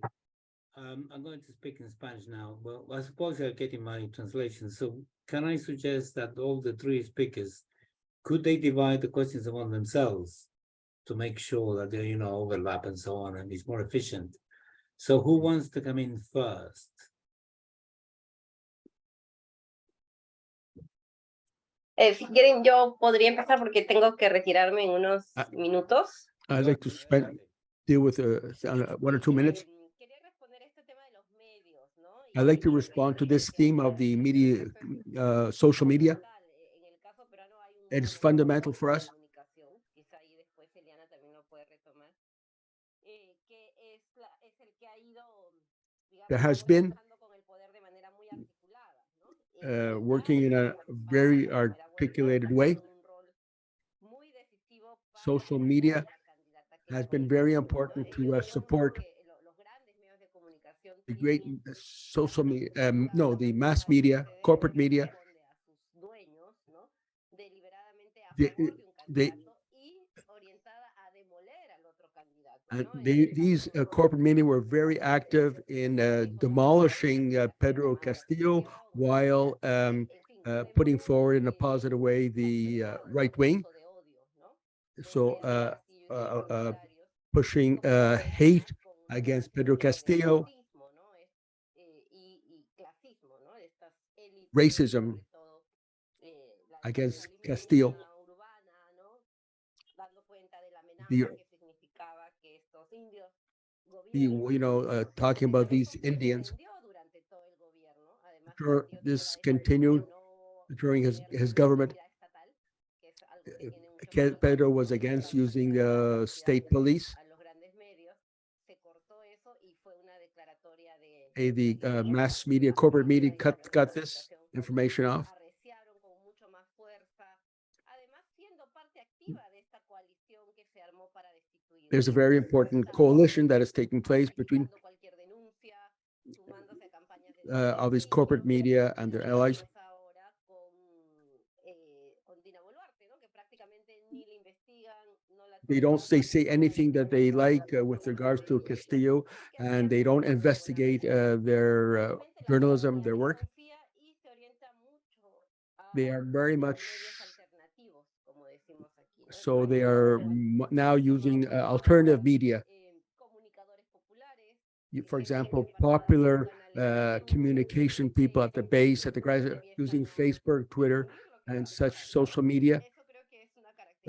I'm going to speak in Spanish now. Well, I suppose you're getting my translation. So can I suggest that all the three speakers, could they divide the questions among themselves to make sure that they, overlap and so on, and it's more efficient? So who wants to come in first? Si quieren, yo podría empezar porque tengo que retirarme en unos minutos. I'd like to deal with 1 or 2 minutes. Quería responder este tema de los medios, ¿no? I'd like to respond to this theme of the media, social media. It is fundamental for us. There has been working in a very articulated way. Social media has been very important to support the great social media, the mass media, corporate media. These corporate media were very active in demolishing Pedro Castillo while putting forward in a positive way the right wing. So pushing hate against Pedro Castillo, racism against Castillo, talking about these Indians. This continued during his government. Pedro was against using the state police. The mass media, corporate media cut this information off. There's a very important coalition that is taking place between of these corporate media and their allies. They say anything that they like with regards to Castillo, and they don't investigate their journalism, their work. They are very much so they are now using alternative media. For example, popular communication people at the base, at the grassroots, using Facebook, Twitter, and such social media.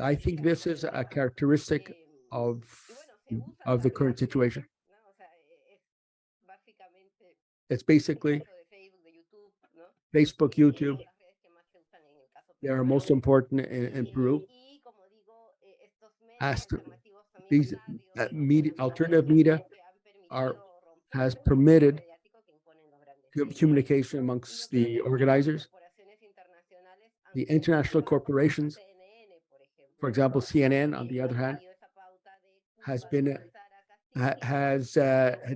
I think this is a characteristic of the current situation. It's basically Facebook, YouTube. They are most important in Peru. These alternative media has permitted communication amongst the organizers. The international corporations, for example, CNN, on the other hand,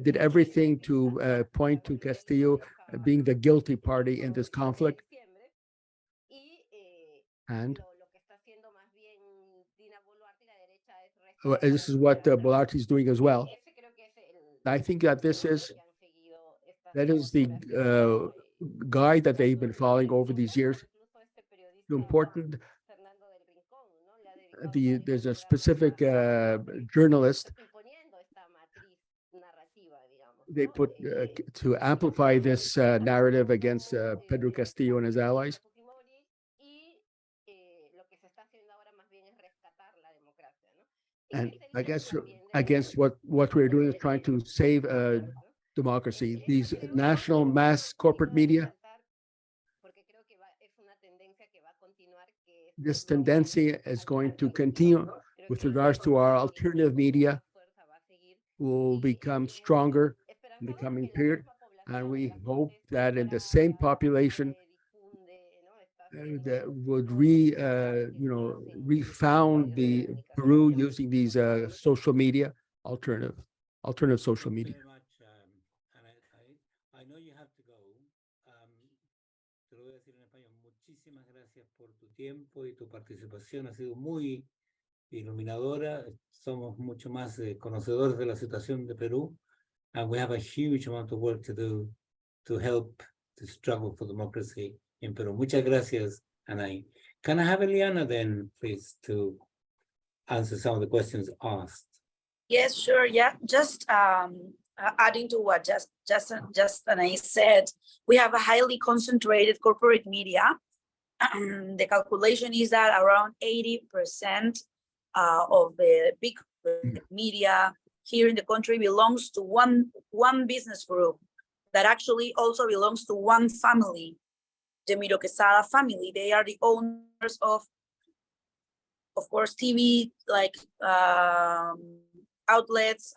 did everything to point to Castillo being the guilty party in this conflict. And this is what Boluarte is doing as well. I think that that is the guide that they've been following over these years. Important. There's a specific journalist they put to amplify this narrative against Pedro Castillo and his allies. And I guess against what we're doing is trying to save democracy. These national mass corporate media, this tendency is going to continue with regards to our alternative media, will become stronger in the coming period. And we hope that in the same population that would refound the Peru using these social media, alternative social media. Very much, I know you have to go. Te lo voy a decir en español. Muchísimas gracias por tu tiempo y tu participación. Ha sido muy iluminadora. Somos mucho más conocedores de la situación de Perú, and we have a huge amount of work to do to help the struggle for democracy in Peru. Muchas gracias, Anahí. Can I have Eliana then, please, to answer some of the questions asked? Yes, sure. Yeah, just adding to what just Anahí said, we have a highly concentrated corporate media, the calculation is that around 80% of the big media here in the country belongs to one business group that actually also belongs to one family, the Miro Quesada family. They are the owners of course, TV, like outlets,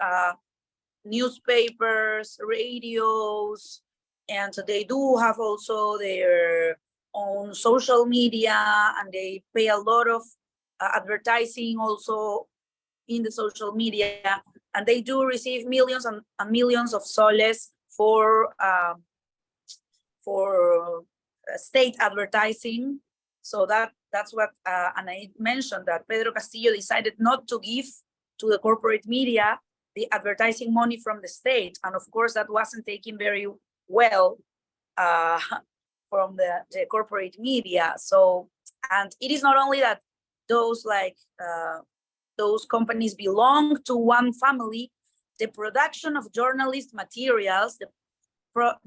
newspapers, radios, and so they do have also their own social media, and they pay a lot of advertising also in the social media, and they do receive millions and millions of soles for state advertising. So that's what Anahí mentioned, that Pedro Castillo decided not to give to the corporate media the advertising money from the state. And of course, that wasn't taken very well from the corporate media. So, and it is not only that those companies belong to one family, the production of journalist materials, the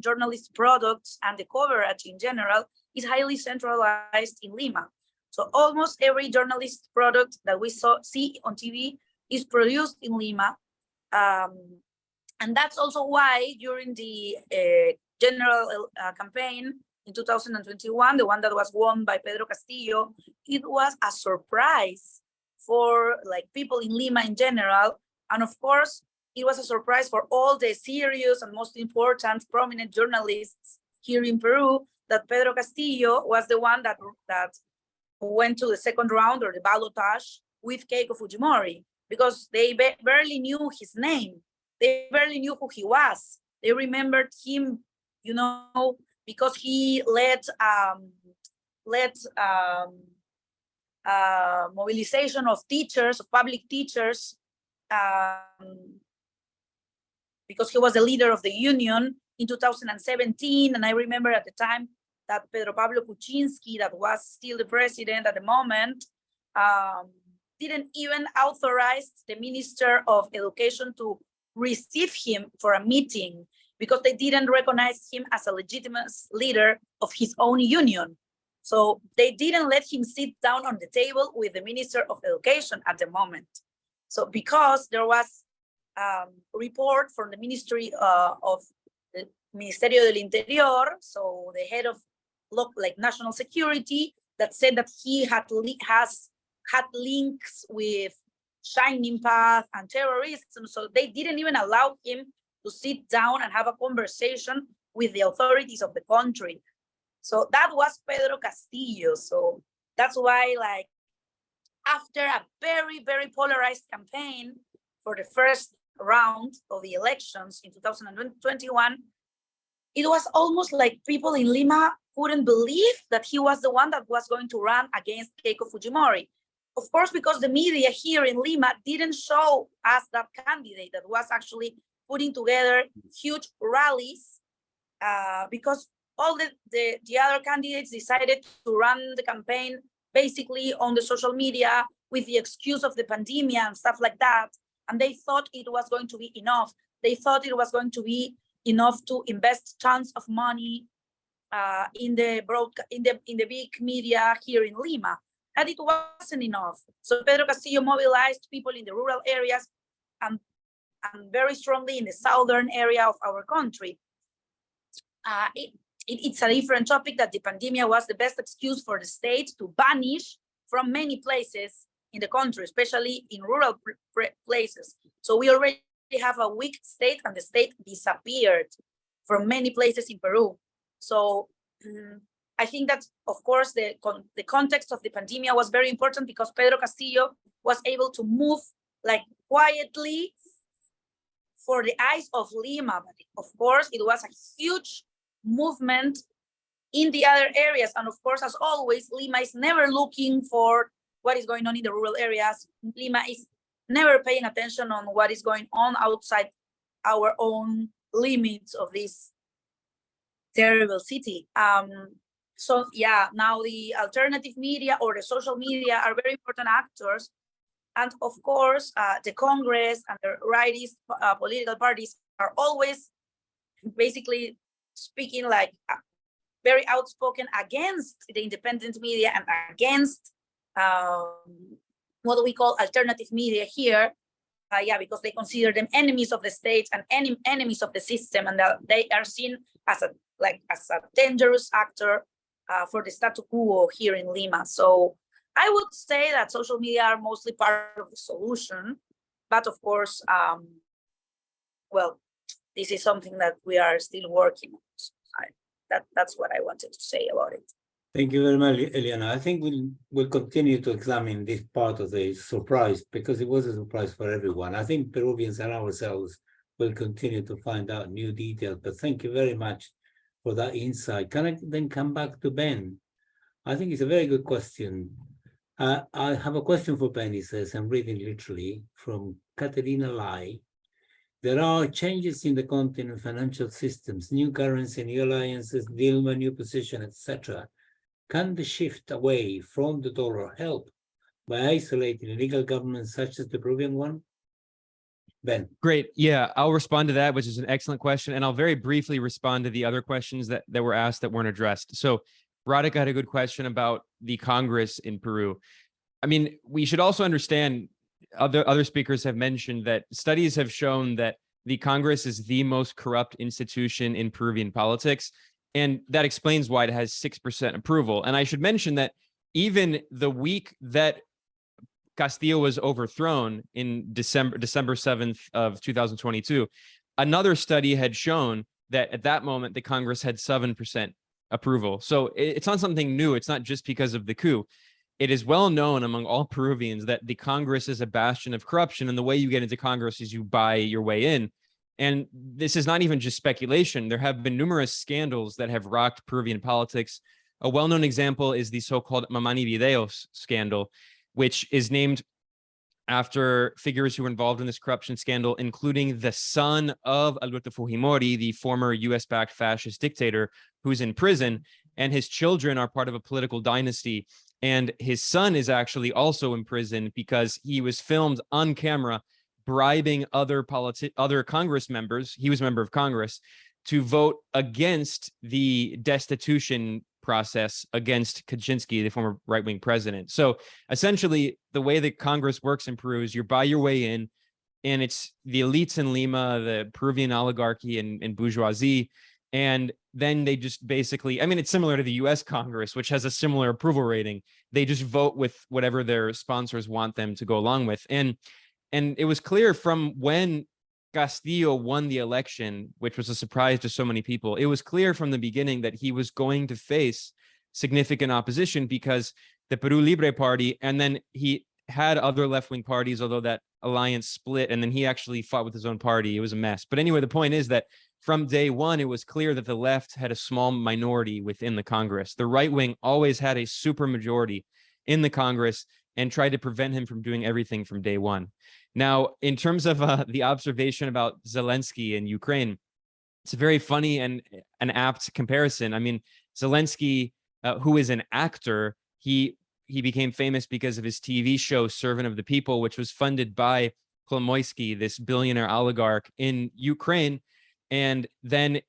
journalist products, and the coverage in general is highly centralized in Lima. So almost every journalist product that we see on TV is produced in Lima. And that's also why during the general campaign in 2021, the one that was won by Pedro Castillo, it was a surprise for like people in Lima in general. And of course, it was a surprise for all the serious and most important prominent journalists here in Peru that Pedro Castillo was the one that went to the second round or the ballotage with Keiko Fujimori, because they barely knew his name. They barely knew who he was. They remembered him, you know, because he led mobilization of teachers, of public teachers, because he was the leader of the union in 2017. And I remember at the time that Pedro Pablo Kuczynski, that was still the president at the moment, didn't even authorize the Minister of Education to receive him for a meeting, because they didn't recognize him as a legitimate leader of his own union. So they didn't let him sit down on the table with the Minister of Education at the moment. So because there was a report from the Ministry of the Ministerio del Interior, so the head of national security, that said that he has had links with Shining Path and terrorists. And so they didn't even allow him to sit down and have a conversation with the authorities of the country. So that was Pedro Castillo. So that's why, like, after a very, very polarized campaign for the first round of the elections in 2021, it was almost like people in Lima couldn't believe that he was the one that was going to run against Keiko Fujimori. Of course, because the media here in Lima didn't show us that candidate that was actually putting together huge rallies, because all the other candidates decided to run the campaign basically on the social media with the excuse of the pandemic and stuff like that. And they thought it was going to be enough. They thought it was going to be enough to invest tons of money in the big media here in Lima. And it wasn't enough. So Pedro Castillo mobilized people in the rural areas and very strongly in the southern area of our country. It's a different topic that the pandemic was the best excuse for the state to banish from many places in the country, especially in rural places. So we already have a weak state, and the state disappeared from many places in Peru. So I think that, of course, the context of the pandemic was very important, because Pedro Castillo was able to move like quietly for the eyes of Lima. But of course, it was a huge movement in the other areas. And of course, as always, Lima is never looking for what is going on in the rural areas. Lima is never paying attention on what is going on outside our own limits of this terrible city. So yeah, now the alternative media or the social media are very important actors. And of course, the Congress and the rightist political parties are always basically speaking like very outspoken against the independent media and against what do we call alternative media here. Yeah, because they consider them enemies of the state and enemies of the system, and they are seen as a dangerous actor for the status quo here in Lima. So I would say that social media are mostly part of the solution, but of course, well, this is something that we are still working on. So that's what I wanted to say about it. Thank you very much, Eliana. I think we'll continue to examine this part of the surprise, because it was a surprise for everyone. I think Peruvians and ourselves will continue to find out new details, but thank you very much for that insight. Can I then come back to Ben? I think it's a very good question. I have a question for Ben, he says, I'm reading literally from Katerina Lai. There are changes in the continent financial systems, new currency, new alliances, Dilma, new position, etc. Can the shift away from the dollar help by isolating legal governments such as the Peruvian one? Ben. Great. Yeah, I'll respond to that, which is an excellent question. And I'll very briefly respond to the other questions that were asked that weren't addressed. So Radhika had a good question about the Congress in Peru. I mean, we should also understand, other speakers have mentioned that studies have shown that the Congress is the most corrupt institution in Peruvian politics. And that explains why it has 6% approval. And I should mention that even the week that Castillo was overthrown in December 7th of 2022, another study had shown that at that moment, the Congress had 7% approval. So it's not something new. It's not just because of the coup. It is well known among all Peruvians that the Congress is a bastion of corruption. And the way you get into Congress is you buy your way in. And this is not even just speculation. There have been numerous scandals that have rocked Peruvian politics. A well-known example is the so-called Mamani Videos scandal, which is named after figures who were involved in this corruption scandal, including the son of Alberto Fujimori, the former US-backed fascist dictator who's in prison, and his children are part of a political dynasty. And his son is actually also in prison because he was filmed on camera bribing other Congress members, he was a member of Congress, to vote against the destitution process against Kaczynski, the former right-wing president. So essentially, the way that Congress works in Peru is you buy your way in, and it's the elites in Lima, the Peruvian oligarchy and bourgeoisie, and then they just basically, I mean, it's similar to the US Congress, which has a similar approval rating. They just vote with whatever their sponsors want them to go along with. And it was clear from when Castillo won the election, which was a surprise to so many people, it was clear from the beginning that he was going to face significant opposition because the Peru Libre Party, and then he had other left-wing parties, although that alliance split, and then he actually fought with his own party. It was a mess. But anyway, the point is that from day one, it was clear that the left had a small minority within the Congress. The right wing always had a supermajority in the Congress and tried to prevent him from doing everything from day one. Now, in terms of the observation about Zelensky in Ukraine, it's a very funny and an apt comparison. I mean, Zelensky, who is an actor, he became famous because of his TV show Servant of the People, which was funded by Kolomoisky, this billionaire oligarch in Ukraine. And then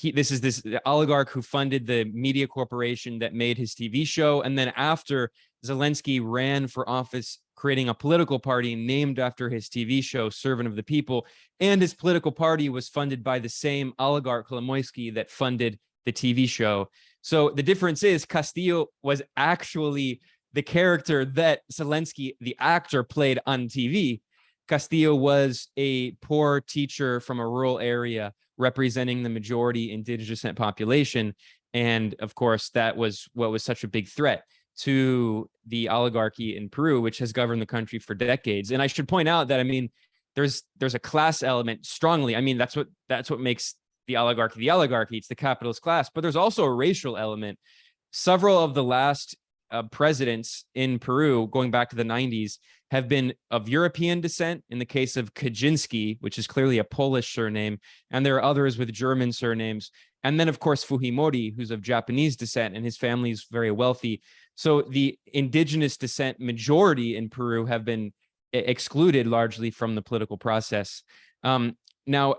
this is the oligarch who funded the media corporation that made his TV show. And then after Zelensky ran for office, creating a political party named after his TV show, Servant of the People, and his political party was funded by the same oligarch Kolomoisky that funded the TV show. So the difference is Castillo was actually the character that Zelensky, the actor, played on TV. Castillo was a poor teacher from a rural area representing the majority indigenous descent population. And of course, that was what was such a big threat to the oligarchy in Peru, which has governed the country for decades. And I should point out that, I mean, there's a class element strongly. I mean, that's what makes the oligarchy. It's the capitalist class, but there's also a racial element. Several of the last presidents in Peru, going back to the 90s, have been of European descent. In the case of Kaczynski, which is clearly a Polish surname, and there are others with German surnames. And then, of course, Fujimori, who's of Japanese descent, and his family is very wealthy. So the indigenous descent majority in Peru have been excluded largely from the political process. Now,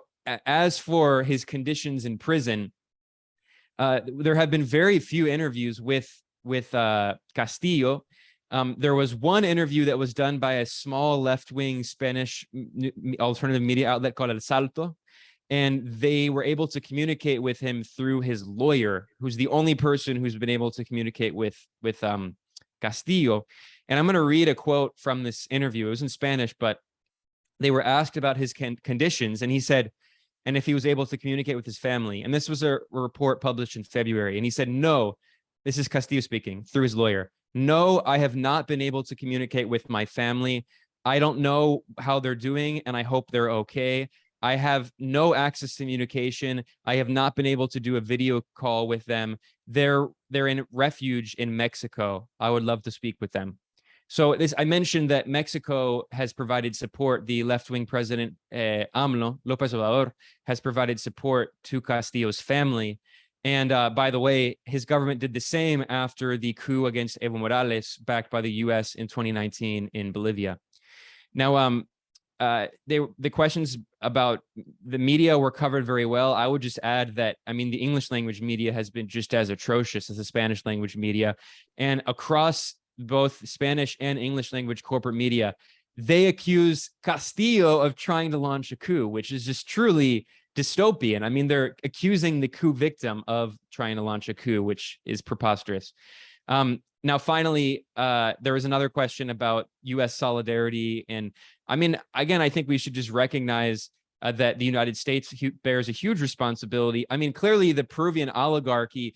as for his conditions in prison, there have been very few interviews with Castillo. There was one interview that was done by a small left-wing Spanish alternative media outlet called El Salto, and they were able to communicate with him through his lawyer, who's the only person who's been able to communicate with Castillo. And I'm going to read a quote from this interview. It was in Spanish, but they were asked about his conditions, and he said, and if he was able to communicate with his family. And this was a report published in February. And he said, no, this is Castillo speaking through his lawyer. No, I have not been able to communicate with my family. I don't know how they're doing, and I hope they're okay. I have no access to communication. I have not been able to do a video call with them. They're in refuge in Mexico. I would love to speak with them. So I mentioned that Mexico has provided support. The left-wing president, AMLO, López Obrador, has provided support to Castillo's family. And by the way, his government did the same after the coup against Evo Morales, backed by the US in 2019 in Bolivia. Now, the questions about the media were covered very well. I would just add that, I mean, the English language media has been just as atrocious as the Spanish language media. And across both Spanish and English language corporate media, they accuse Castillo of trying to launch a coup, which is just truly dystopian. I mean, they're accusing the coup victim of trying to launch a coup, which is preposterous. Now, finally, there was another question about U.S. solidarity. And I mean, again, I think we should just recognize that the United States bears a huge responsibility. I mean, clearly the Peruvian oligarchy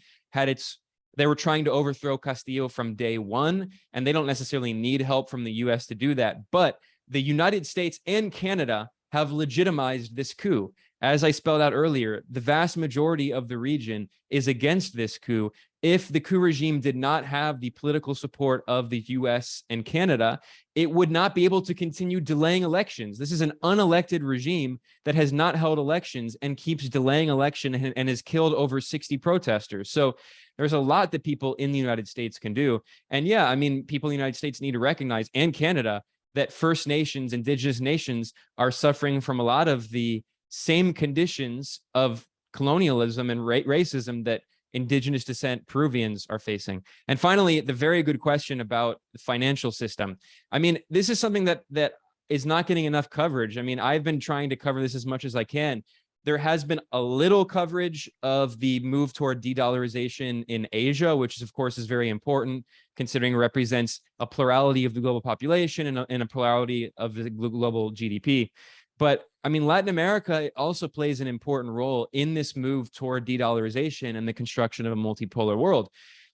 they were trying to overthrow Castillo from day one, and they don't necessarily need help from the U.S. to do that. But the United States and Canada have legitimized this coup. As I spelled out earlier, the vast majority of the region is against this coup. If the coup regime did not have the political support of the US and Canada, it would not be able to continue delaying elections. This is an unelected regime that has not held elections and keeps delaying election and has killed over 60 protesters. So there's a lot that people in the United States can do. And yeah, I mean, people in the United States need to recognize, and Canada, that First Nations, Indigenous nations are suffering from a lot of the same conditions of colonialism and racism that Indigenous descent Peruvians are facing. And finally, the very good question about the financial system. I mean, this is something that is not getting enough coverage. I mean, I've been trying to cover this as much as I can. There has been a little coverage of the move toward de-dollarization in Asia, which of course is very important, considering it represents a plurality of the global population and a plurality of the global GDP. But I mean, Latin America also plays an important role in this move toward de-dollarization and the construction of a multipolar world.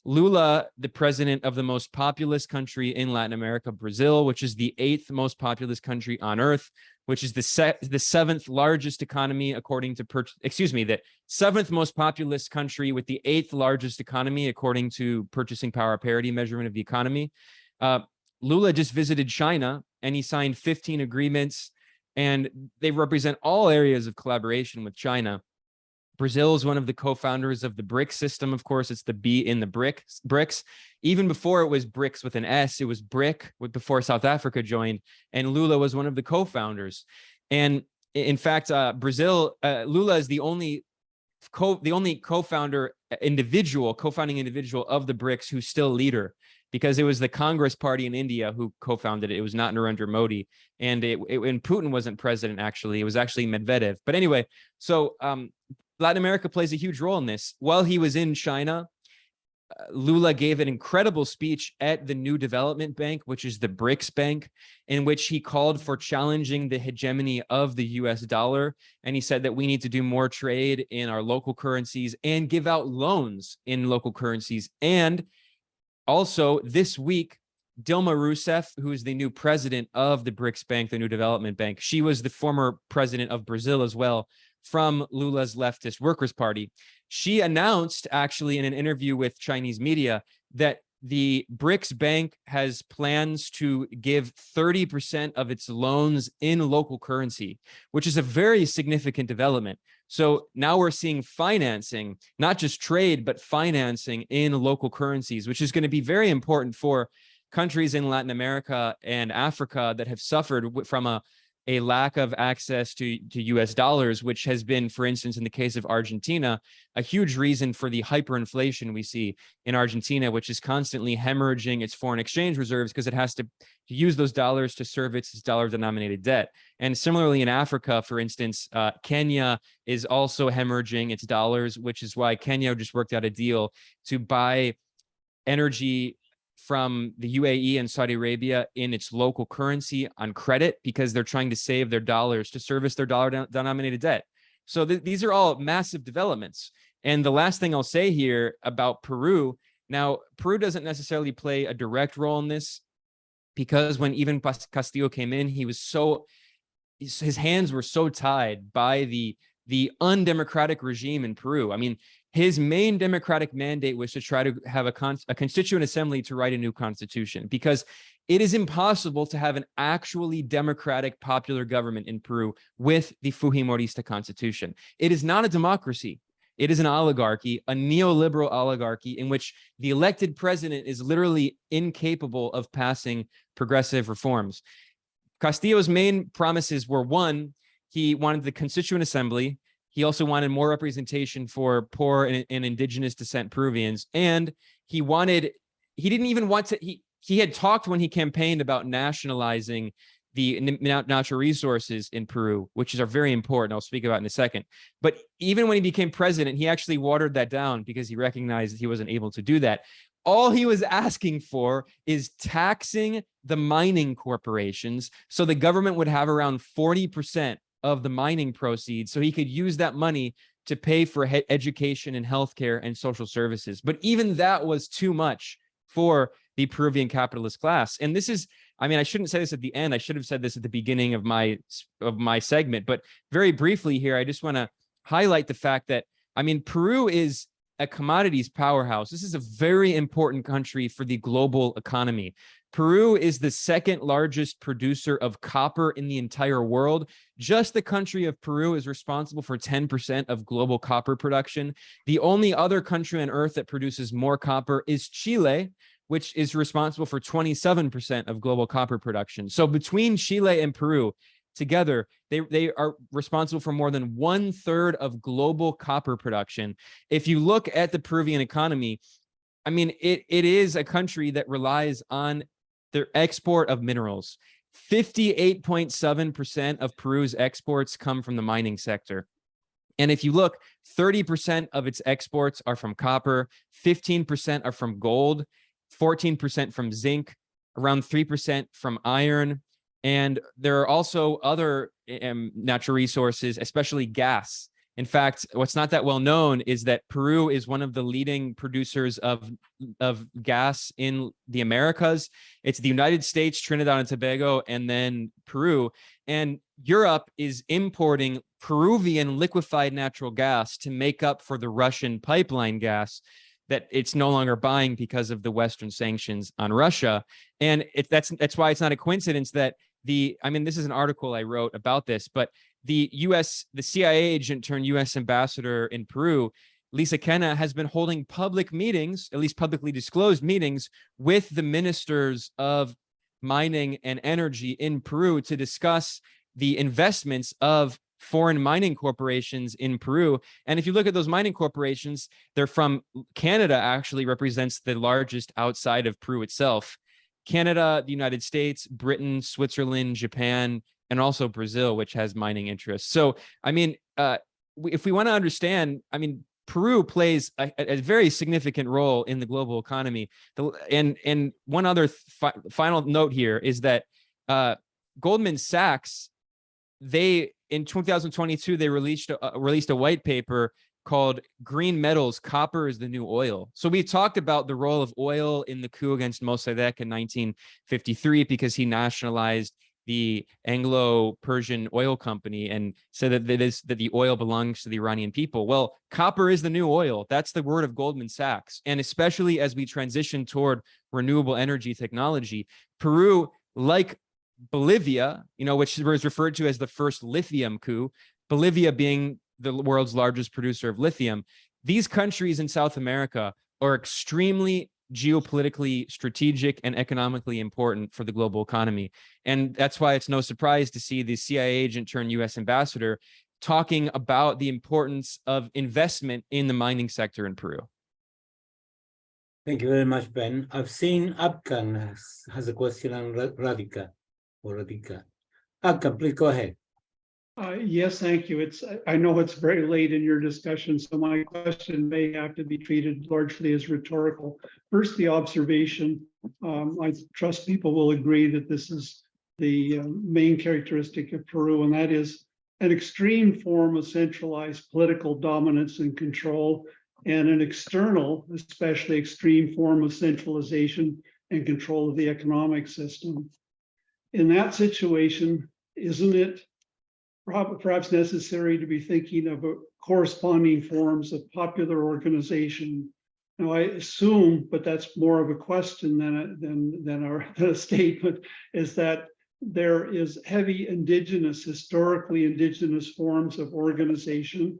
Lula, the president of the most populous country in Latin America, Brazil, which is the 8th most populous country on earth, which is the 7th largest economy according to, the 7th most populous country with the 8th largest economy according to purchasing power parity measurement of the economy. Lula just visited China and he signed 15 agreements, and they represent all areas of collaboration with China. Brazil is one of the co-founders of the BRICS system. Of course, it's the B in the BRICS. Even before it was BRICS with an S, it was BRIC before South Africa joined, and Lula was one of the co-founders. And in fact, Lula is the only co-founding individual of the BRICS who's still leader, because it was the Congress Party in India who co-founded it. It was not Narendra Modi, and Putin wasn't president, actually. It was actually Medvedev. But anyway, so Latin America plays a huge role in this. While he was in China, Lula gave an incredible speech at the New Development Bank, which is the BRICS Bank, in which he called for challenging the hegemony of the US dollar. And he said that we need to do more trade in our local currencies and give out loans in local currencies. And also this week, Dilma Rousseff, who is the new president of the BRICS Bank, the New Development Bank, she was the former president of Brazil as well, from Lula's leftist Workers' Party. She announced, actually, in an interview with Chinese media, that the BRICS Bank has plans to give 30% of its loans in local currency, which is a very significant development. So now we're seeing financing, not just trade, but financing in local currencies, which is going to be very important for countries in Latin America and Africa that have suffered from a a lack of access to US dollars, which has been, for instance, in the case of Argentina, a huge reason for the hyperinflation we see in Argentina, which is constantly hemorrhaging its foreign exchange reserves because it has to use those dollars to service its dollar-denominated debt. And similarly in Africa, for instance, Kenya is also hemorrhaging its dollars, which is why Kenya just worked out a deal to buy energy from the UAE and Saudi Arabia in its local currency on credit because they're trying to save their dollars to service their dollar-denominated debt. So these are all massive developments. And the last thing I'll say here about Peru, now, Peru doesn't necessarily play a direct role in this because when even Castillo came in, he was his hands were so tied by the undemocratic regime in Peru. I mean, his main democratic mandate was to try to have a constituent assembly to write a new constitution, because it is impossible to have an actually democratic popular government in Peru with the Fujimorista constitution. It is not a democracy. It is an oligarchy, a neoliberal oligarchy in which the elected president is literally incapable of passing progressive reforms. Castillo's main promises were, one, he wanted the constituent assembly. He also wanted more representation for poor and indigenous descent Peruvians. And he didn't even want to, he had talked when he campaigned about nationalizing the natural resources in Peru, which are very important. I'll speak about in a second. But even when he became president, he actually watered that down because he recognized that he wasn't able to do that. All he was asking for is taxing the mining corporations so the government would have around 40% of the mining proceeds, so he could use that money to pay for education and healthcare and social services. But even that was too much for the Peruvian capitalist class. And this is, I mean, I shouldn't say this at the end. I should have said this at the beginning of my segment. But very briefly here, I just want to highlight the fact that, I mean, Peru is a commodities powerhouse. This is a very important country for the global economy. Peru is the second largest producer of copper in the entire world. Just the country of Peru is responsible for 10% of global copper production. The only other country on earth that produces more copper is Chile, which is responsible for 27% of global copper production. So between Chile and Peru, together, they are responsible for more than 1/3 of global copper production. If you look at the Peruvian economy, I mean, it is a country that relies on their export of minerals. 58.7% of Peru's exports come from the mining sector. And if you look, 30% of its exports are from copper, 15% are from gold, 14% from zinc, around 3% from iron. And there are also other natural resources, especially gas. In fact, what's not that well known is that Peru is one of the leading producers of gas in the Americas. It's the United States, Trinidad and Tobago, and then Peru. And Europe is importing Peruvian liquefied natural gas to make up for the Russian pipeline gas that it's no longer buying because of the Western sanctions on Russia. And that's why it's not a coincidence that I mean, this is an article I wrote about this, but the CIA agent turned US ambassador in Peru, Lisa Kenna, has been holding public meetings, at least publicly disclosed meetings, with the ministers of mining and energy in Peru to discuss the investments of foreign mining corporations in Peru. And if you look at those mining corporations, they're from Canada, actually represents the largest outside of Peru itself. Canada, the United States, Britain, Switzerland, Japan, and also Brazil, which has mining interests. So, I mean, if we want to understand, I mean, Peru plays a very significant role in the global economy. And one other final note here is that Goldman Sachs, in 2022, they released a white paper called Green Metals, Copper is the New Oil. So we talked about the role of oil in the coup against Mossadegh in 1953 because he nationalized the Anglo-Persian oil company and said that the oil belongs to the Iranian people. Well, copper is the new oil. That's the word of Goldman Sachs. And especially as we transition toward renewable energy technology, Peru, like Bolivia, which was referred to as the first lithium coup, Bolivia being the world's largest producer of lithium, these countries in South America are extremely geopolitically strategic and economically important for the global economy. And that's why it's no surprise to see the CIA agent turned US ambassador talking about the importance of investment in the mining sector in Peru. Thank you very much, Ben. I've seen Abkan has a question on Radhika. Abkan, please go ahead. Yes, thank you. I know it's very late in your discussion, so my question may have to be treated largely as rhetorical. First, the observation. I trust people will agree that this is the main characteristic of Peru, and that is an extreme form of centralized political dominance and control, and an external, especially extreme form of centralization and control of the economic system. In that situation, isn't it perhaps necessary to be thinking of corresponding forms of popular organization? Now, I assume, but that's more of a question than a statement, is that there is heavy historically indigenous forms of organization,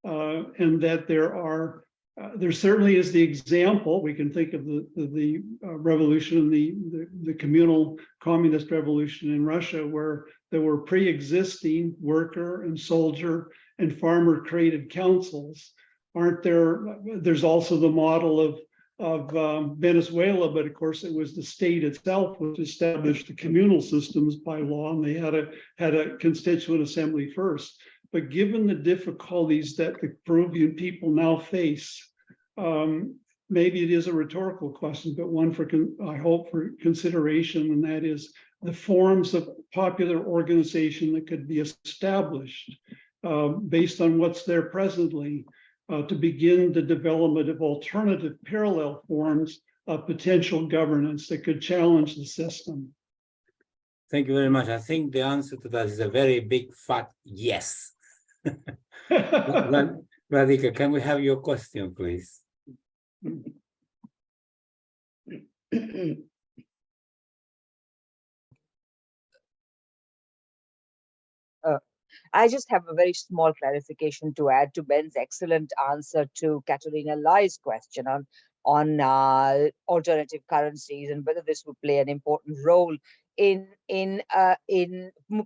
and that there certainly is the example. We can think of the revolution, the communal communist revolution in Russia, where there were pre-existing worker and soldier and farmer created councils. Aren't there? There's also the model of Venezuela, but of course it was the state itself which established the communal systems by law, and they had a constituent assembly first. But given the difficulties that the Peruvian people now face, maybe it is a rhetorical question, but one I hope for consideration, and that is the forms of popular organization that could be established based on what's there presently to begin the development of alternative parallel forms of potential governance that could challenge the system. Thank you very much. I think the answer to that is a very big fat yes. Radhika, can we have your question, please? I just have a very small clarification to add to Ben's excellent answer to Catalina Lai's question on alternative currencies and whether this would play an important role in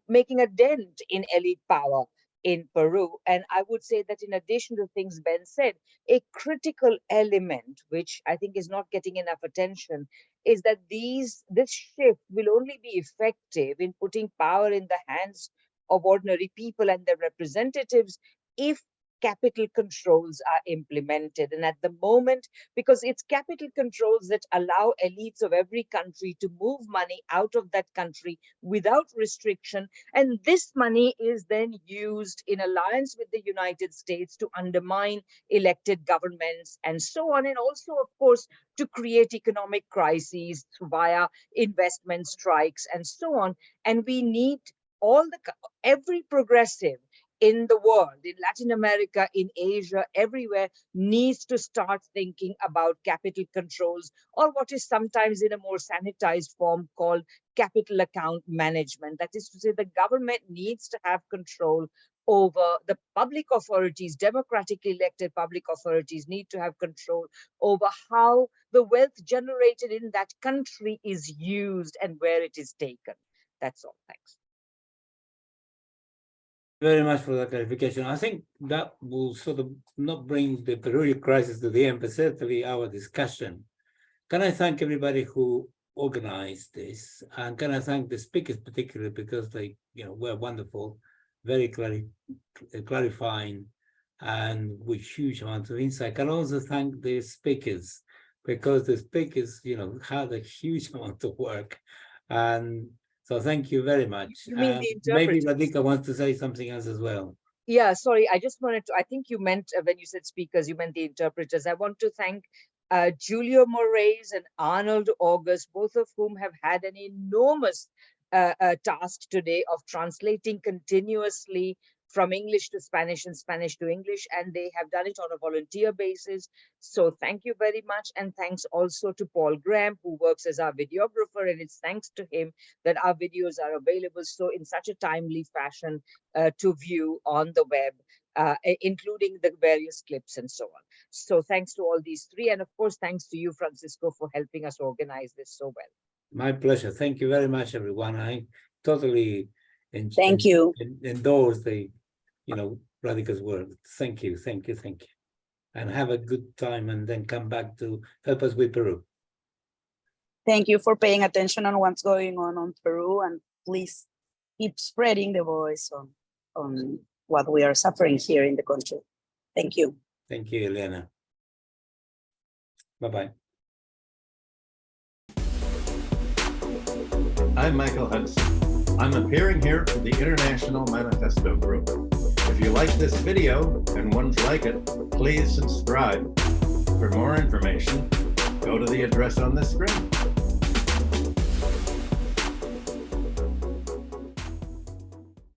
making a dent in elite power in Peru. And I would say that in addition to things Ben said, a critical element, which I think is not getting enough attention, is that this shift will only be effective in putting power in the hands of ordinary people and their representatives if capital controls are implemented. And at the moment, because it's capital controls that allow elites of every country to move money out of that country without restriction, and this money is then used in alliance with the United States to undermine elected governments and so on, and also, of course, to create economic crises via investment strikes and so on. And we need every progressive in the world, in Latin America, in Asia, everywhere, needs to start thinking about capital controls, or what is sometimes in a more sanitized form called capital account management. That is to say, the government needs to have control over the public authorities. Democratically elected public authorities need to have control over how the wealth generated in that country is used and where it is taken. That's all. Thanks. Very much for that clarification. I think that will sort of not bring the Peruvian crisis to the end, but certainly our discussion. Can I thank everybody who organized this, and can I thank the speakers particularly because they, were wonderful, very clarifying, and with huge amounts of insight. Can also thank the speakers because the speakers, had a huge amount of work, and so thank you very much. Maybe Radhika wants to say something else as well. Yeah, sorry, I just wanted to, I think you meant, when you said speakers, you meant the interpreters. I want to thank Julio Moraes and Arnold August, both of whom have had an enormous task today of translating continuously from English to Spanish and Spanish to English, and they have done it on a volunteer basis. So thank you very much. And thanks also to Paul Graham, who works as our videographer, and it's thanks to him that our videos are available so in such a timely fashion to view on the web. including the various clips and so on. So thanks to all these three. And of course, thanks to you, Francisco, for helping us organize this so well. My pleasure. Thank you very much, everyone. I totally Thank you. endorse the, Radhika's work. Thank you. And have a good time and then come back to help us with Peru. Thank you for paying attention on what's going on Peru, and please keep spreading the voice on what we are suffering here in the country. Thank you. Thank you, Elena. Bye-bye. I'm Michael Hudson. I'm appearing here for the International Manifesto Group. If you like this video and ones like it, please subscribe. For more information, go to the address on the screen.